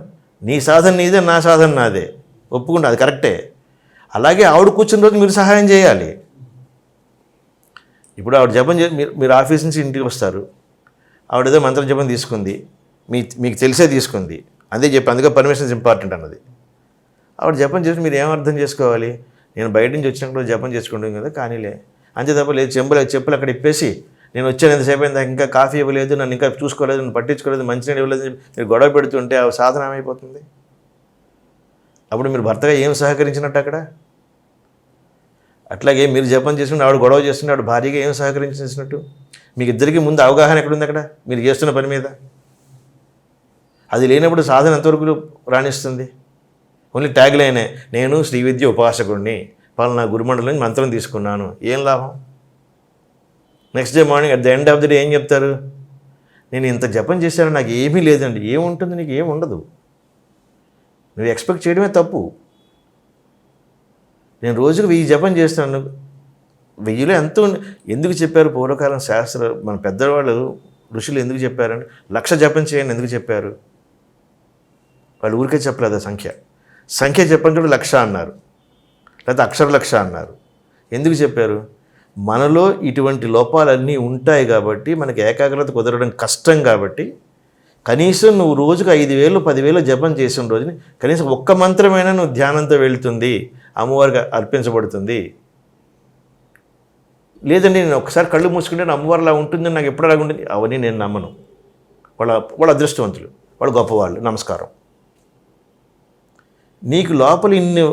నీ సాధన నీదే, నా సాధన నాదే, ఒప్పుకుంటా, అది కరెక్టే. అలాగే ఆవిడ కూర్చున్న రోజు మీరు సహాయం చేయాలి. ఇప్పుడు ఆవిడ జపం మీరు ఆఫీస్ నుంచి ఇంటికి వస్తారు, ఆవిడ ఏదో మంత్ర జపం తీసుకుంది, మీకు తెలిసే తీసుకుంది, అదే చెప్పి అందుకే పర్మిషన్స్ ఇంపార్టెంట్ అన్నది. ఆవిడ జపం చేసి మీరు ఏం అర్థం చేసుకోవాలి? నేను బయట నుంచి వచ్చినప్పుడు జపం చేసుకుంటాను కదా, కానీలే అంతే తప్ప. లేదు చెప్పులు అక్కడ ఇప్పేసి నేను వచ్చాను ఎంతసేపు అయింది, ఇంకా కాఫీ ఇవ్వలేదు, నన్ను ఇంకా చూసుకోలేదు, నన్ను పట్టించుకోలేదు, మంచినీళ్ళు ఇవ్వలేదు, మీరు గొడవ పెడుతుంటే ఆ సాధన ఏమైపోతుంది? అప్పుడు మీరు భర్తగా ఏం సహకరించినట్టు అక్కడ? అట్లాగే మీరు జపం చేస్తుంటే ఆవిడ గొడవ చేస్తుంటే ఆవిడ భార్యగా ఏం సహకరించినట్టు? మీకు ఇద్దరికీ ముందు అవగాహన ఎక్కడుంది అక్కడ మీరు చేస్తున్న పని మీద? అది లేనప్పుడు సాధన ఎంతవరకు రాణిస్తుంది? ఓన్లీ ట్యాగ్ లైనే, నేను శ్రీ విద్య ఉపాసకుడిని, పలానా గురుమండలం నుంచి మంత్రం తీసుకున్నాను, ఏం లాభం? Next day morning at the end of the day ఏం చెప్తారు? నేను ఇంత జపం చేశాను, నాకు ఏమీ లేదండి. ఏముంటుంది? నీకు ఏమి ఉండదు. నువ్వు ఎక్స్పెక్ట్ చేయడమే తప్పు. నేను రోజుకు 1000 జపం చేస్తాను. 1000లో ఎంతో ఎందుకు చెప్పారు పూర్వకాలం శాస్త్ర మన పెద్దవాళ్ళు ఋషులు ఎందుకు చెప్పారంటే 1,00,000 జపం చేయండి ఎందుకు చెప్పారు? వాళ్ళు ఊరికే చెప్పలేదు సంఖ్య చెప్పండి 1,00,000 అన్నారు, లేకపోతే అక్షర 1,00,000 అన్నారు. ఎందుకు చెప్పారు? మనలో ఇటువంటి లోపాలన్నీ ఉంటాయి కాబట్టి, మనకి ఏకాగ్రత కుదరడం కష్టం కాబట్టి, కనీసం నువ్వు రోజుకు 5,000 10,000 జపం చేసిన రోజుని కనీసం ఒక్క మంత్రమైనా నువ్వు ధ్యానంతో వెళ్తుంది, అమ్మవారికి అర్పించబడుతుంది. లేదండి నేను ఒకసారి కళ్ళు మూసుకుంటే నా అమ్మవారిలా ఉంటుందని నాకు ఎప్పుడు అలాగ ఉంటుంది, అవన్నీ నేను నమ్మను. వాళ్ళ అదృష్టవంతులు, వాళ్ళు గొప్పవాళ్ళు, నమస్కారం. నీకు లోపల ఇన్ని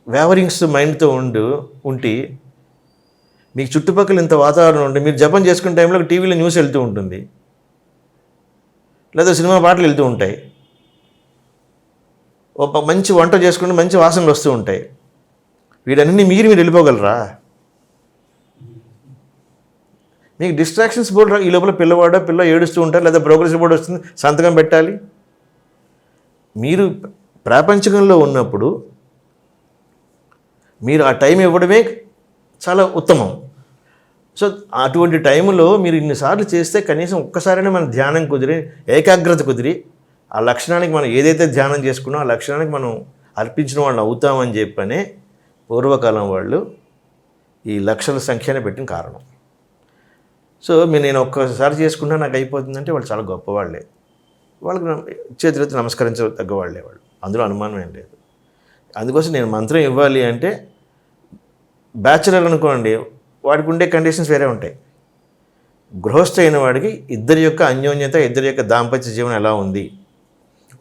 వేవరింగ్స్ మైండ్తో ఉండి మీకు చుట్టుపక్కల ఇంత వాతావరణం ఉంటే మీరు జపం చేసుకునే టైంలో టీవీలో న్యూస్ వెళ్తూ ఉంటుంది, లేదా సినిమా పాటలు వెళ్తూ ఉంటాయి, మంచి వంట చేసుకుంటే మంచి వాసనలు వస్తూ ఉంటాయి. వీటన్నీ మీరు వెళ్ళిపోగలరా? మీకు డిస్ట్రాక్షన్స్ బోర్డు ఈ లోపల పిల్ల ఏడుస్తూ ఉంటారు, లేదా ప్రోగ్రెస్ బోర్డు వస్తుంది, సంతకం పెట్టాలి. మీరు ప్రాపంచికంలో ఉన్నప్పుడు మీరు ఆ టైం ఇవ్వడమే చాలా ఉత్తమం. సో అటువంటి టైంలో మీరు ఇన్నిసార్లు చేస్తే కనీసం ఒక్కసారైనా మన ధ్యానం కుదిరి, ఏకాగ్రత కుదిరి, ఆ లక్షణానికి మనం ఏదైతే ధ్యానం చేసుకున్నామో ఆ లక్షణానికి మనం అర్పించిన వాళ్ళని అవుతామని చెప్పనే పూర్వకాలం వాళ్ళు ఈ లక్షల సంఖ్యనే పెట్టిన కారణం. సో నేను ఒక్కసారి చేసుకున్నా నాకు అయిపోతుందంటే వాళ్ళు చాలా గొప్పవాళ్ళే, వాళ్ళకి చేతులెత్తి నమస్కరించదగ్గవాళ్ళే వాళ్ళు, అందులో అనుమానం ఏం లేదు. అందుకోసం నేను మంత్రం ఇవ్వాలి అంటే బ్యాచులర్ అనుకోండి, వాడికి ఉండే కండిషన్స్ వేరే ఉంటాయి. గృహస్థ అయిన వాడికి ఇద్దరి యొక్క అన్యోన్యత, ఇద్దరి యొక్క దాంపత్య జీవనం ఎలా ఉంది,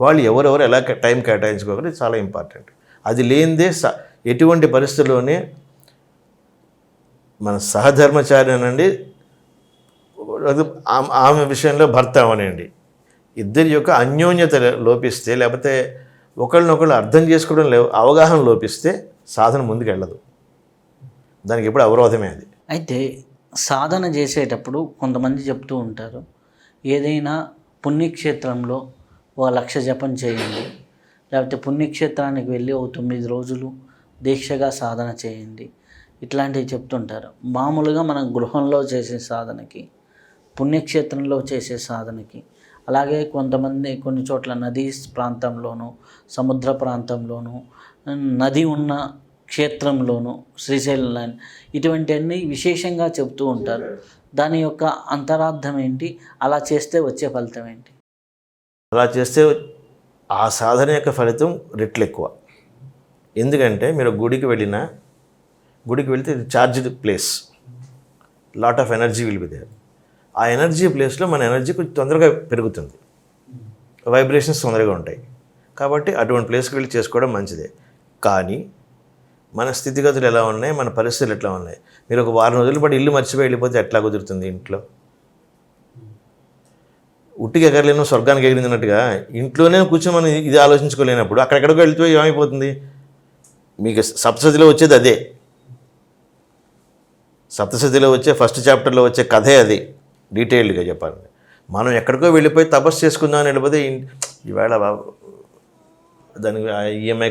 వాళ్ళు ఎవరెవరు ఎలా టైం కేటాయించుకోగలరు, చాలా ఇంపార్టెంట్. అది లేనిదే ఎటువంటి పరిస్థితుల్లోనే మన సహధర్మచారి అనండి, ఆమె విషయంలో భర్త అవనండి, ఇద్దరి యొక్క అన్యోన్యత లోపిస్తే, లేకపోతే ఒకళ్ళనొకళ్ళు అర్థం చేసుకోవడం అవగాహన లోపిస్తే సాధన ముందుకు వెళ్ళదు. దానికి ఎప్పుడు అవరోధమే అది. అయితే సాధన చేసేటప్పుడు కొంతమంది చెప్తూ ఉంటారు, ఏదైనా పుణ్యక్షేత్రంలో 1,00,000 జపం చేయండి, లేకపోతే పుణ్యక్షేత్రానికి వెళ్ళి 9 రోజులు దీక్షగా సాధన చేయండి, ఇట్లాంటివి చెప్తుంటారు. మామూలుగా మనం గృహంలో చేసే సాధనకి, పుణ్యక్షేత్రంలో చేసే సాధనకి, అలాగే కొన్ని చోట్ల నదీ ప్రాంతంలోనూ, సముద్ర ప్రాంతంలోనూ, నది ఉన్న క్షేత్రంలోనూ, శ్రీశైలం, ఇటువంటివన్నీ విశేషంగా చెప్తూ ఉంటారు. దాని యొక్క అంతరార్థం ఏంటి? అలా చేస్తే వచ్చే ఫలితం ఏంటి? అలా చేస్తే ఆ సాధన యొక్క ఫలితం రెట్లు ఎక్కువ. ఎందుకంటే మీరు గుడికి వెళ్తే ఇది charged place, lot of energy will be there. ఆ ఎనర్జీ ప్లేస్లో మన ఎనర్జీ కొంచెం తొందరగా పెరుగుతుంది, వైబ్రేషన్స్ తొందరగా ఉంటాయి. కాబట్టి అటువంటి ప్లేస్కి వెళ్ళి చేసుకోవడం మంచిదే. కానీ మన స్థితిగతులు ఎలా ఉన్నాయి, మన పరిస్థితులు ఎట్లా ఉన్నాయి? మీరు ఒక వారం రోజులు పాటు ఇల్లు మర్చిపోయి వెళ్ళిపోతే ఎట్లా కుదురుతుంది? ఇంట్లో ఉట్టికి ఎగరలేను స్వర్గానికి ఎగిరిందినట్టుగా ఇంట్లోనే కూర్చొని మనం ఇది ఆలోచించుకోలేనప్పుడు అక్కడెక్కడికో వెళ్తే ఏమైపోతుంది? మీకు సప్తసతిలో వచ్చేది అదే, సప్తసతిలో వచ్చే ఫస్ట్ చాప్టర్లో వచ్చే కథే అది. డీటెయిల్డ్గా చెప్పాలంటే మనం ఎక్కడికో వెళ్ళిపోయి తపస్సు చేసుకుందామని వెళ్ళిపోతే ఈవేళ దానికి ఈఎంఐ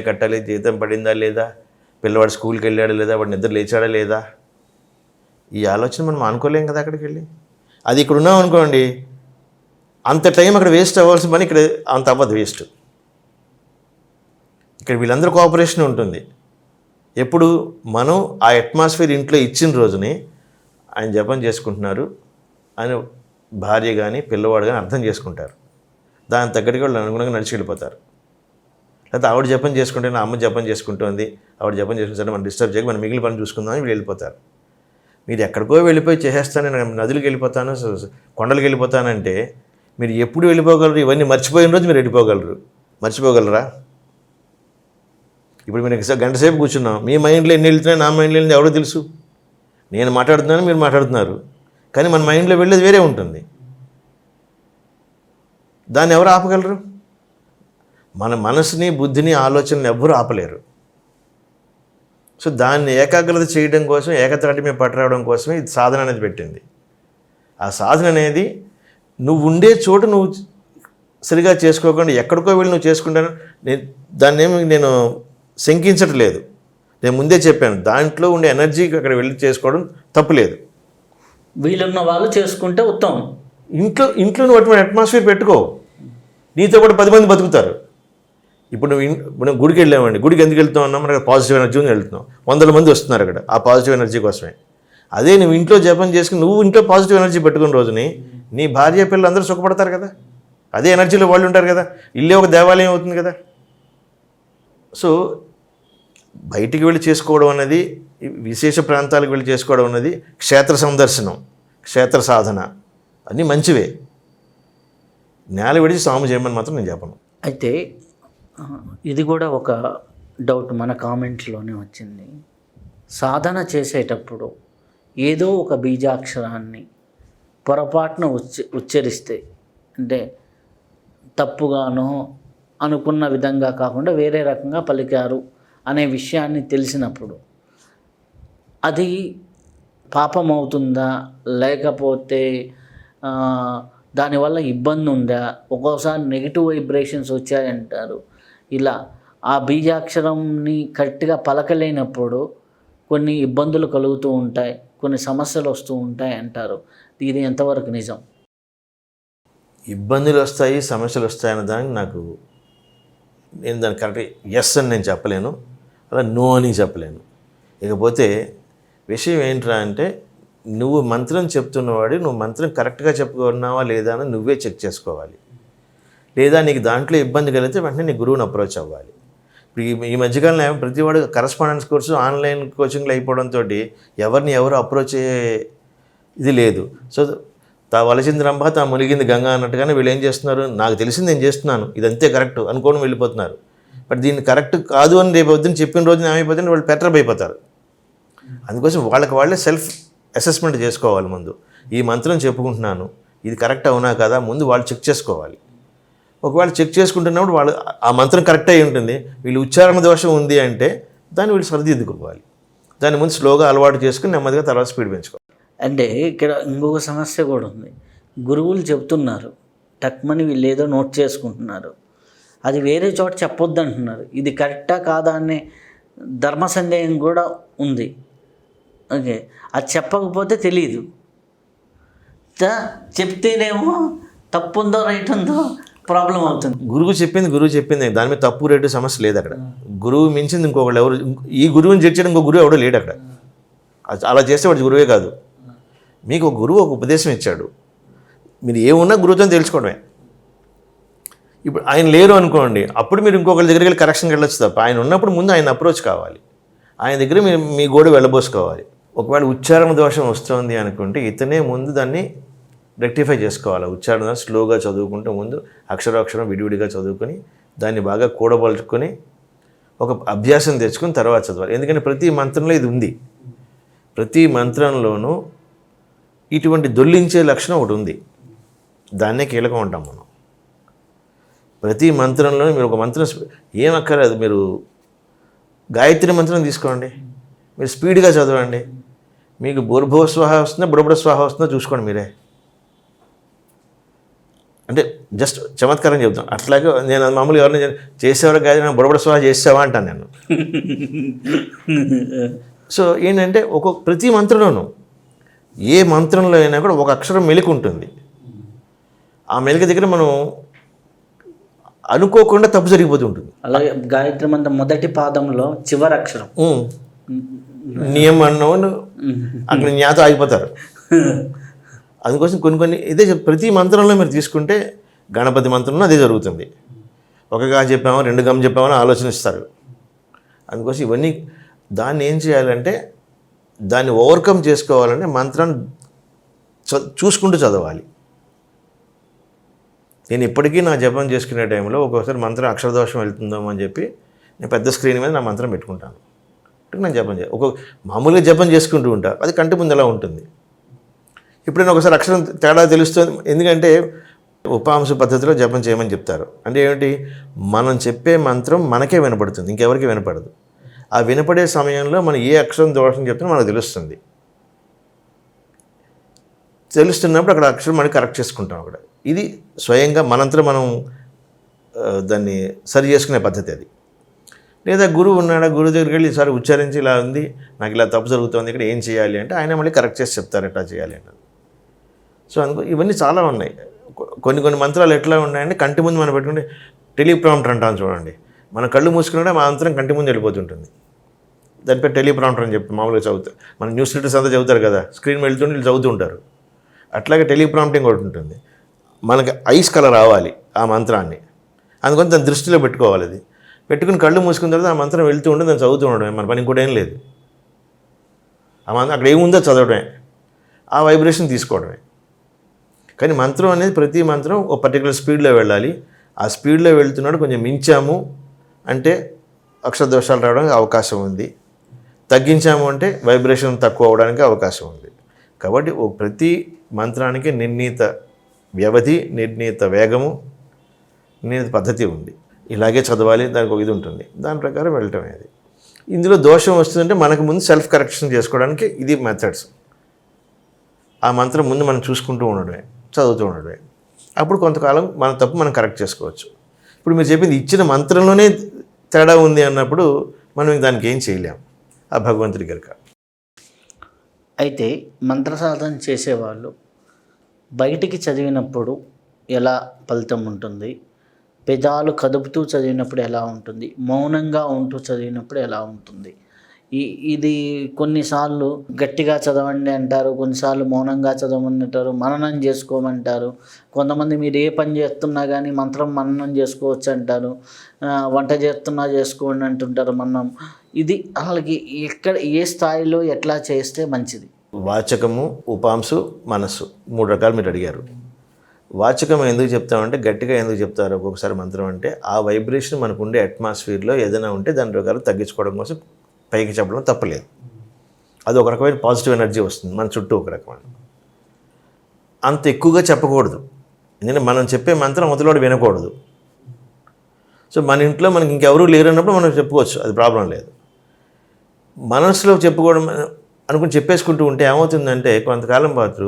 కట్టాలి, జీతం పడిందా లేదా, పిల్లవాడు స్కూల్కి వెళ్ళాడా లేదా, వాడు నిద్ర లేచాడా లేదా, ఈ ఆలోచన మనం అనుకోలేం కదా అక్కడికి వెళ్ళి. అది ఇక్కడ ఉన్నాం అనుకోండి, అంత టైం అక్కడ వేస్ట్ అవ్వాల్సిన పని ఇక్కడ అంత అవ్వదు వేస్ట్. ఇక్కడ వీళ్ళందరూ కోఆపరేషన్ ఉంటుంది. ఎప్పుడు మనం ఆ అట్మాస్ఫియర్ ఇంట్లో ఇచ్చిన రోజుని ఆయన జపం చేసుకుంటున్నారు అని భార్య కానీ పిల్లవాడు కానీ అర్థం చేసుకుంటారు. దాని తగ్గట్టుగా వాళ్ళు అనుగుణంగా నడిచి వెళ్ళిపోతారు. లేకపోతే ఆవిడ జపం చేసుకుంటే నా అమ్మ జపం చేసుకుంటుంది, ఆవిడ జపం చేసుకుంటే మనం డిస్టర్బ్ చేయక మనం మిగిలిన పని చూసుకుందాం అని వీళ్ళు వెళ్ళిపోతారు. మీరు ఎక్కడికో వెళ్ళిపోయి చేసేస్తాను, నేను నదులకు వెళ్ళిపోతాను, కొండలకు వెళ్ళిపోతానంటే మీరు ఎప్పుడు వెళ్ళిపోగలరు? ఇవన్నీ మర్చిపోయిన రోజు మీరు మర్చిపోగలరా? ఇప్పుడు మీరు గంట సేపు కూర్చున్నాం, మీ మైండ్లో ఎన్ని వెళ్తున్నాయి, నా మైండ్లో వెళ్ళింది ఎవడో తెలుసు. నేను మాట్లాడుతున్నాను, మీరు మాట్లాడుతున్నారు, కానీ మన మైండ్లో వెళ్ళేది వేరే ఉంటుంది. దాన్ని ఎవరు ఆపగలరు? మన మనసుని, బుద్ధిని, ఆలోచనని ఎవ్వరూ ఆపలేరు. సో దాన్ని ఏకాగ్రత చేయడం కోసం, ఏకతాటి మీద పట్టరావడం కోసమే ఇది సాధన అనేది పెట్టింది. ఆ సాధన అనేది నువ్వు ఉండే చోటు నువ్వు సరిగా చేసుకోకుండా ఎక్కడికో వెళ్ళి నువ్వు చేసుకుంటాను, నేను శంకించట్లేదు. నేను ముందే చెప్పాను, దాంట్లో ఉండే ఎనర్జీకి అక్కడ వెళ్ళి చేసుకోవడం తప్పులేదు. వీలున్న వాళ్ళు చేసుకుంటే ఉత్తమం. ఇంట్లో నువ్వు అటువంటి అట్మాస్ఫియర్ పెట్టుకో, నీతో కూడా 10 మంది బతుకుతారు. ఇప్పుడు మనం గుడికి వెళ్ళామండి, గుడికి ఎందుకు వెళ్తాం అన్నా, మనకి పాజిటివ్ ఎనర్జీ ఉంది వెళ్తున్నాం, 100 మంది వస్తున్నారు అక్కడ ఆ పాజిటివ్ ఎనర్జీ కోసమే. అదే నువ్వు ఇంట్లో జపం చేసుకుని నువ్వు ఇంట్లో పాజిటివ్ ఎనర్జీ పెట్టుకున్న రోజుని నీ భార్య పిల్లలు అందరూ సుఖపడతారు కదా, అదే ఎనర్జీలో వాళ్ళు ఉంటారు కదా, ఇల్లే ఒక దేవాలయం అవుతుంది కదా. సో బయటికి వెళ్ళి చేసుకోవడం అనేది, విశేష ప్రాంతాలకు వెళ్ళి చేసుకోవడం అనేది, క్షేత్ర సందర్శనం, క్షేత్ర సాధన అన్నీ మంచివే. నేల విడిచి సాము చేయమని మాత్రం నేను చెప్పను. అయితే ఇది కూడా ఒక డౌట్ మన కామెంట్స్లోనే వచ్చింది. సాధన చేసేటప్పుడు ఏదో ఒక బీజాక్షరాన్ని పొరపాటున ఉచ్చరిస్తే, అంటే తప్పుగానో అనుకున్న విధంగా కాకుండా వేరే రకంగా పలికారు అనే విషయాన్ని తెలిసినప్పుడు అది పాపం అవుతుందా, లేకపోతే దానివల్ల ఇబ్బంది ఉందా? ఒక్కోసారి నెగిటివ్ వైబ్రేషన్స్ వచ్చాయంటారు. ఇలా ఆ బీజాక్షరంని కరెక్ట్గా పలకలేనప్పుడు కొన్ని ఇబ్బందులు కలుగుతూ ఉంటాయి, కొన్ని సమస్యలు వస్తూ ఉంటాయి అంటారు. ఇది ఎంతవరకు నిజం? ఇబ్బందులు వస్తాయి, సమస్యలు వస్తాయన్న దానికి నేను దాన్ని కరెక్ట్ ఎస్ అని నేను చెప్పలేను, అలా నో అని చెప్పలేను. ఇకపోతే విషయం ఏంట్రా అంటే, నువ్వు మంత్రం చెప్తున్నవాడు నువ్వు మంత్రం కరెక్ట్గా చెప్పుకున్నావా లేదా అని నువ్వే చెక్ చేసుకోవాలి. లేదా నీకు దాంట్లో ఇబ్బంది కలిగితే వెంటనే నీ గురువుని అప్రోచ్ అవ్వాలి. ఇప్పుడు ఈ మధ్యకాలంలో ప్రతివాడు కరస్పాండెన్స్ కోర్సు, ఆన్లైన్ కోచింగ్లు అయిపోవడంతో ఎవరిని ఎవరు అప్రోచ్ అయ్యే ఇది లేదు. సో వలసింది రంభ తా మునిగింది గంగ అన్నట్టుగానే వీళ్ళు ఏం చేస్తున్నారు, నాకు తెలిసింది నేను చేస్తున్నాను, ఇదంతే కరెక్ట్ అనుకోని వెళ్ళిపోతున్నారు. బట్ దీన్ని కరెక్ట్ కాదు అని రేపు వద్దని చెప్పిన రోజున ఏమైపోతుంది, వాళ్ళు పెట్రప్ అయిపోతారు. అందుకోసం వాళ్ళే సెల్ఫ్ అసెస్మెంట్ చేసుకోవాలి. ముందు ఈ మంత్రం చెప్పుకుంటున్నాను, ఇది కరెక్ట్ అవునా కదా ముందు వాళ్ళు చెక్ చేసుకోవాలి. ఒకవేళ చెక్ చేసుకుంటున్నప్పుడు వాళ్ళు ఆ మంత్రం కరెక్ట్ అయి ఉంటుంది, వీళ్ళు ఉచ్చారణ దోషం ఉంది అంటే దాన్ని వీళ్ళు సరిదిద్దుకోవాలి. దాని ముందు స్లోగా అలవాటు చేసుకుని నెమ్మదిగా తర్వాత స్పీడ్ పెంచుకోవాలి. అంటే ఇక్కడ ఇంకొక సమస్య కూడా ఉంది. గురువులు చెప్తున్నారు, టక్మని వీళ్ళు ఏదో నోట్ చేసుకుంటున్నారు, అది వేరే చోట చెప్పొద్దు అంటున్నారు. ఇది కరెక్టా కాదా అనే ధర్మ సందేహం కూడా ఉంది. ఓకే, అది చెప్పకపోతే తెలియదు, చెప్తేనేమో తప్పు ఉందో రైట్ ఉందో ప్రాబ్లం అవుతుంది. గురువు చెప్పింది దాని మీద తప్పు రేటు సమస్య లేదు అక్కడ. గురువు మించింది ఇంకొకళ్ళు ఎవరు, ఈ గురువుని జడ్జ్ చేయడం ఇంకో గురువు ఎవడో లేడు అక్కడ. అలా చేస్తే వాడు గురువే కాదు. మీకు ఒక గురువు ఒక ఉపదేశం ఇచ్చాడు, మీరు ఏమున్నా గురువుతో తెలుసుకోవడమే. ఇప్పుడు ఆయన లేరు అనుకోండి, అప్పుడు మీరు ఇంకొకరి దగ్గరికి వెళ్ళి కరెక్షన్కి వెళ్ళొచ్చు తప్ప, ఆయన ఉన్నప్పుడు ముందు ఆయన అప్రోచ్ కావాలి, ఆయన దగ్గర మీరు మీ గోడ వెళ్ళబోసుకోవాలి. ఒకవేళ ఉచ్చారణ దోషం వస్తుంది అనుకుంటే ఇతనే ముందు దాన్ని రెక్టిఫై చేసుకోవాలి. ఉచ్చారణ స్లోగా చదువుకుంటూ ముందు అక్షరాక్షరం విడివిడిగా చదువుకొని దాన్ని బాగా కూడబలుచుకొని ఒక అభ్యాసం తెచ్చుకొని తర్వాత చదవాలి. ఎందుకంటే ప్రతి మంత్రంలో ఇది ఉంది, ప్రతి మంత్రంలోనూ ఇటువంటి దొల్లించే లక్షణం ఒకటి ఉంది, దాన్నే కీలకం ఉంటాం మనం. ప్రతి మంత్రంలోనూ మీరు ఒక మంత్రం ఏం అక్కర్లేదు, మీరు గాయత్రి మంత్రం తీసుకోండి, మీరు స్పీడ్గా చదవండి, మీకు భూర్భువ స్వాహ వస్తుందా బుడబుడ స్వాహ వస్తుందో చూసుకోండి మీరే. అంటే జస్ట్ చమత్కారం చెప్తాను. అట్లాగే నేను మామూలుగా ఎవరైనా చేసేవారు కాదు, నేను బుడబుడ స్వాహ చేసావా అంటాను నేను. సో ఏంటంటే ప్రతి మంత్రంలోనూ ఏ మంత్రంలో అయినా కూడా ఒక అక్షరం మెలిక ఉంటుంది. ఆ మెలిక దగ్గర మనం అనుకోకుండా తప్పు జరిగిపోతూ ఉంటుంది. అలాగే గాయత్రి మంత్రం మొదటి పాదంలో చివరి అక్షరం నియమం అన్నవాళ్ళు అక్కడ జ్ఞాత ఆగిపోతారు. అందుకోసం కొన్ని ఇదే ప్రతి మంత్రంలో మీరు తీసుకుంటే గణపతి మంత్రంలో అదే జరుగుతుంది. ఒక గా చెప్పామో 2 గమ్ చెప్పామని ఆలోచనిస్తారు. అందుకోసం ఇవన్నీ దాన్ని ఏం చేయాలంటే దాన్ని ఓవర్కమ్ చేసుకోవాలంటే మంత్రాన్ని చూసుకుంటూ చదవాలి. నేను ఇప్పటికీ నా జపం చేసుకునే టైంలో ఒక్కొక్కసారి మంత్రం అక్షరదోషం వెళ్తుందామో అని చెప్పి నేను పెద్ద స్క్రీన్ మీద నా మంత్రం పెట్టుకుంటాను. నేను జపం మామూలుగా జపం చేసుకుంటూ ఉంటాను, అది కంటి ముందు ఎలా ఉంటుంది. ఇప్పుడు నేను ఒకసారి అక్షరం తేడా తెలుస్తుంది. ఎందుకంటే ఉపాంశ పద్ధతిలో జపం చేయమని చెప్తారు. అంటే ఏమిటి, మనం చెప్పే మంత్రం మనకే వినపడుతుంది, ఇంకెవరికి వినపడదు. ఆ వినపడే సమయంలో మనం ఏ అక్షరం దోషం చెప్తున్నా మనకు తెలుస్తున్నప్పుడు అక్కడ అక్షరం మనం కరెక్ట్ చేసుకుంటాం. అక్కడ ఇది స్వయంగా మనంతా మనం దాన్ని సరి చేసుకునే పద్ధతి అది. లేదా గురువు ఉన్నాడా, గురువు దగ్గరికి వెళ్ళి ఈసారి ఉచ్చారించి ఇలా ఉంది, నాకు ఇలా తప్పు జరుగుతుంది, ఇక్కడ ఏం చేయాలి అంటే ఆయన మళ్ళీ కరెక్ట్ చేసి చెప్తారు ఎట్లా చేయాలి అంటే. సో అందుకు ఇవన్నీ చాలా ఉన్నాయి. కొన్ని మంత్రాలు ఎట్లా ఉన్నాయంటే కంటి ముందు మనం పెట్టుకుంటే టెలిప్రాంప్టర్ అంటాం చూడండి. మన కళ్ళు మూసుకుంటే మా మంత్రం కంటి ముందు వెళ్ళిపోతుంటుంది. దానిపై టెలిప్రాంప్టర్ అని చెప్పి మామూలుగా చదువుతారు. మన న్యూస్ రీడర్స్ అంతా చదువుతారు కదా, స్క్రీన్ వెళ్తుంటే వీళ్ళు చదువుతూ ఉంటారు. అట్లాగే టెలిప్రాంప్టింగ్ ఒకటి ఉంటుంది. మనకి ఐస్ కలర్ రావాలి ఆ మంత్రాన్ని, అందుకని దాన్ని దృష్టిలో పెట్టుకోవాలి. అది పెట్టుకుని కళ్ళు మూసుకున్న తర్వాత ఆ మంత్రం వెళ్తూ ఉంటే దాన్ని చదువుతూ ఉండడమే, మన పని ఇంకోటి ఏం లేదు. ఆ మంత్రం అక్కడ ఏముందో చదవడమే, ఆ వైబ్రేషన్ తీసుకోవడమే. కానీ మంత్రం అనేది ప్రతి మంత్రం ఒక పర్టికులర్ స్పీడ్లో వెళ్ళాలి. ఆ స్పీడ్లో వెళ్తున్నాడు కొంచెం మించాము అంటే అక్షరదోషాలు రావడానికి అవకాశం ఉంది, తగ్గించాము అంటే వైబ్రేషన్ తక్కువ అవడానికి అవకాశం ఉంది. కాబట్టి ప్రతి మంత్రానికి నిర్ణీత వ్యవధి, నిర్ణీత వేగము, నిర్ణీత పద్ధతి ఉంది. ఇలాగే చదవాలి, దానికి ఒక ఇది ఉంటుంది, దాని ప్రకారం వెళ్ళటమే. అది ఇందులో దోషం వస్తుందంటే మనకు ముందు సెల్ఫ్ కరెక్షన్ చేసుకోవడానికి ఇది మెథడ్స్. ఆ మంత్రం ముందు మనం చూసుకుంటూ ఉండడమే, చదువుతూ ఉండడమే. అప్పుడు కొంతకాలం మన తప్పు మనం కరెక్ట్ చేసుకోవచ్చు. ఇప్పుడు మీరు చెప్పింది ఇచ్చిన మంత్రంలోనే తేడా ఉంది అన్నప్పుడు మనం దానికి ఏం చేయలేం, ఆ భగవంతుడి గనుక. అయితే మంత్ర సాధన చేసేవాళ్ళు బయటికి చదివినప్పుడు ఎలా ఫలితం ఉంటుంది, పెదాలు కదుపుతూ చదివినప్పుడు ఎలా ఉంటుంది, మౌనంగా ఉంటూ చదివినప్పుడు ఎలా ఉంటుంది? ఇది కొన్నిసార్లు గట్టిగా చదవండి అంటారు, కొన్నిసార్లు మౌనంగా చదవమని అంటారు, మననం చేసుకోమంటారు. కొంతమంది మీరు ఏ పని చేస్తున్నా కానీ మంత్రం మననం చేసుకోవచ్చు అంటారు, వంట చేస్తున్నా చేసుకోండి అంటుంటారు మననం. ఇది వాళ్ళకి ఏ స్థాయిలో ఎట్లా చేస్తే మంచిది? వాచకము, ఉపాంశు, మనస్సు 3 రకాలు మీరు అడిగారు. వాచకం ఎందుకు చెప్తామంటే గట్టిగా ఎందుకు చెప్తారు ఒక్కొక్కసారి మంత్రం అంటే ఆ వైబ్రేషన్ మనకు ఉండే అట్మాస్ఫియర్లో ఏదైనా ఉంటే దాని ప్రకారం తగ్గించుకోవడం కోసం పైకి చెప్పడం తప్పలేదు. అది ఒక రకమైన పాజిటివ్ ఎనర్జీ వస్తుంది మన చుట్టూ. ఒక రకమైన అంత ఎక్కువగా చెప్పకూడదు, ఎందుకంటే మనం చెప్పే మంత్రం అవతలోడు వినకూడదు. సో మన ఇంట్లో మనకి ఇంకెవరూ లేరన్నప్పుడు మనం చెప్పుకోవచ్చు, అది ప్రాబ్లం లేదు. మనసులో చెప్పుకోవడం అనుకుని చెప్పేసుకుంటూ ఉంటే ఏమవుతుందంటే కొంతకాలం పాటు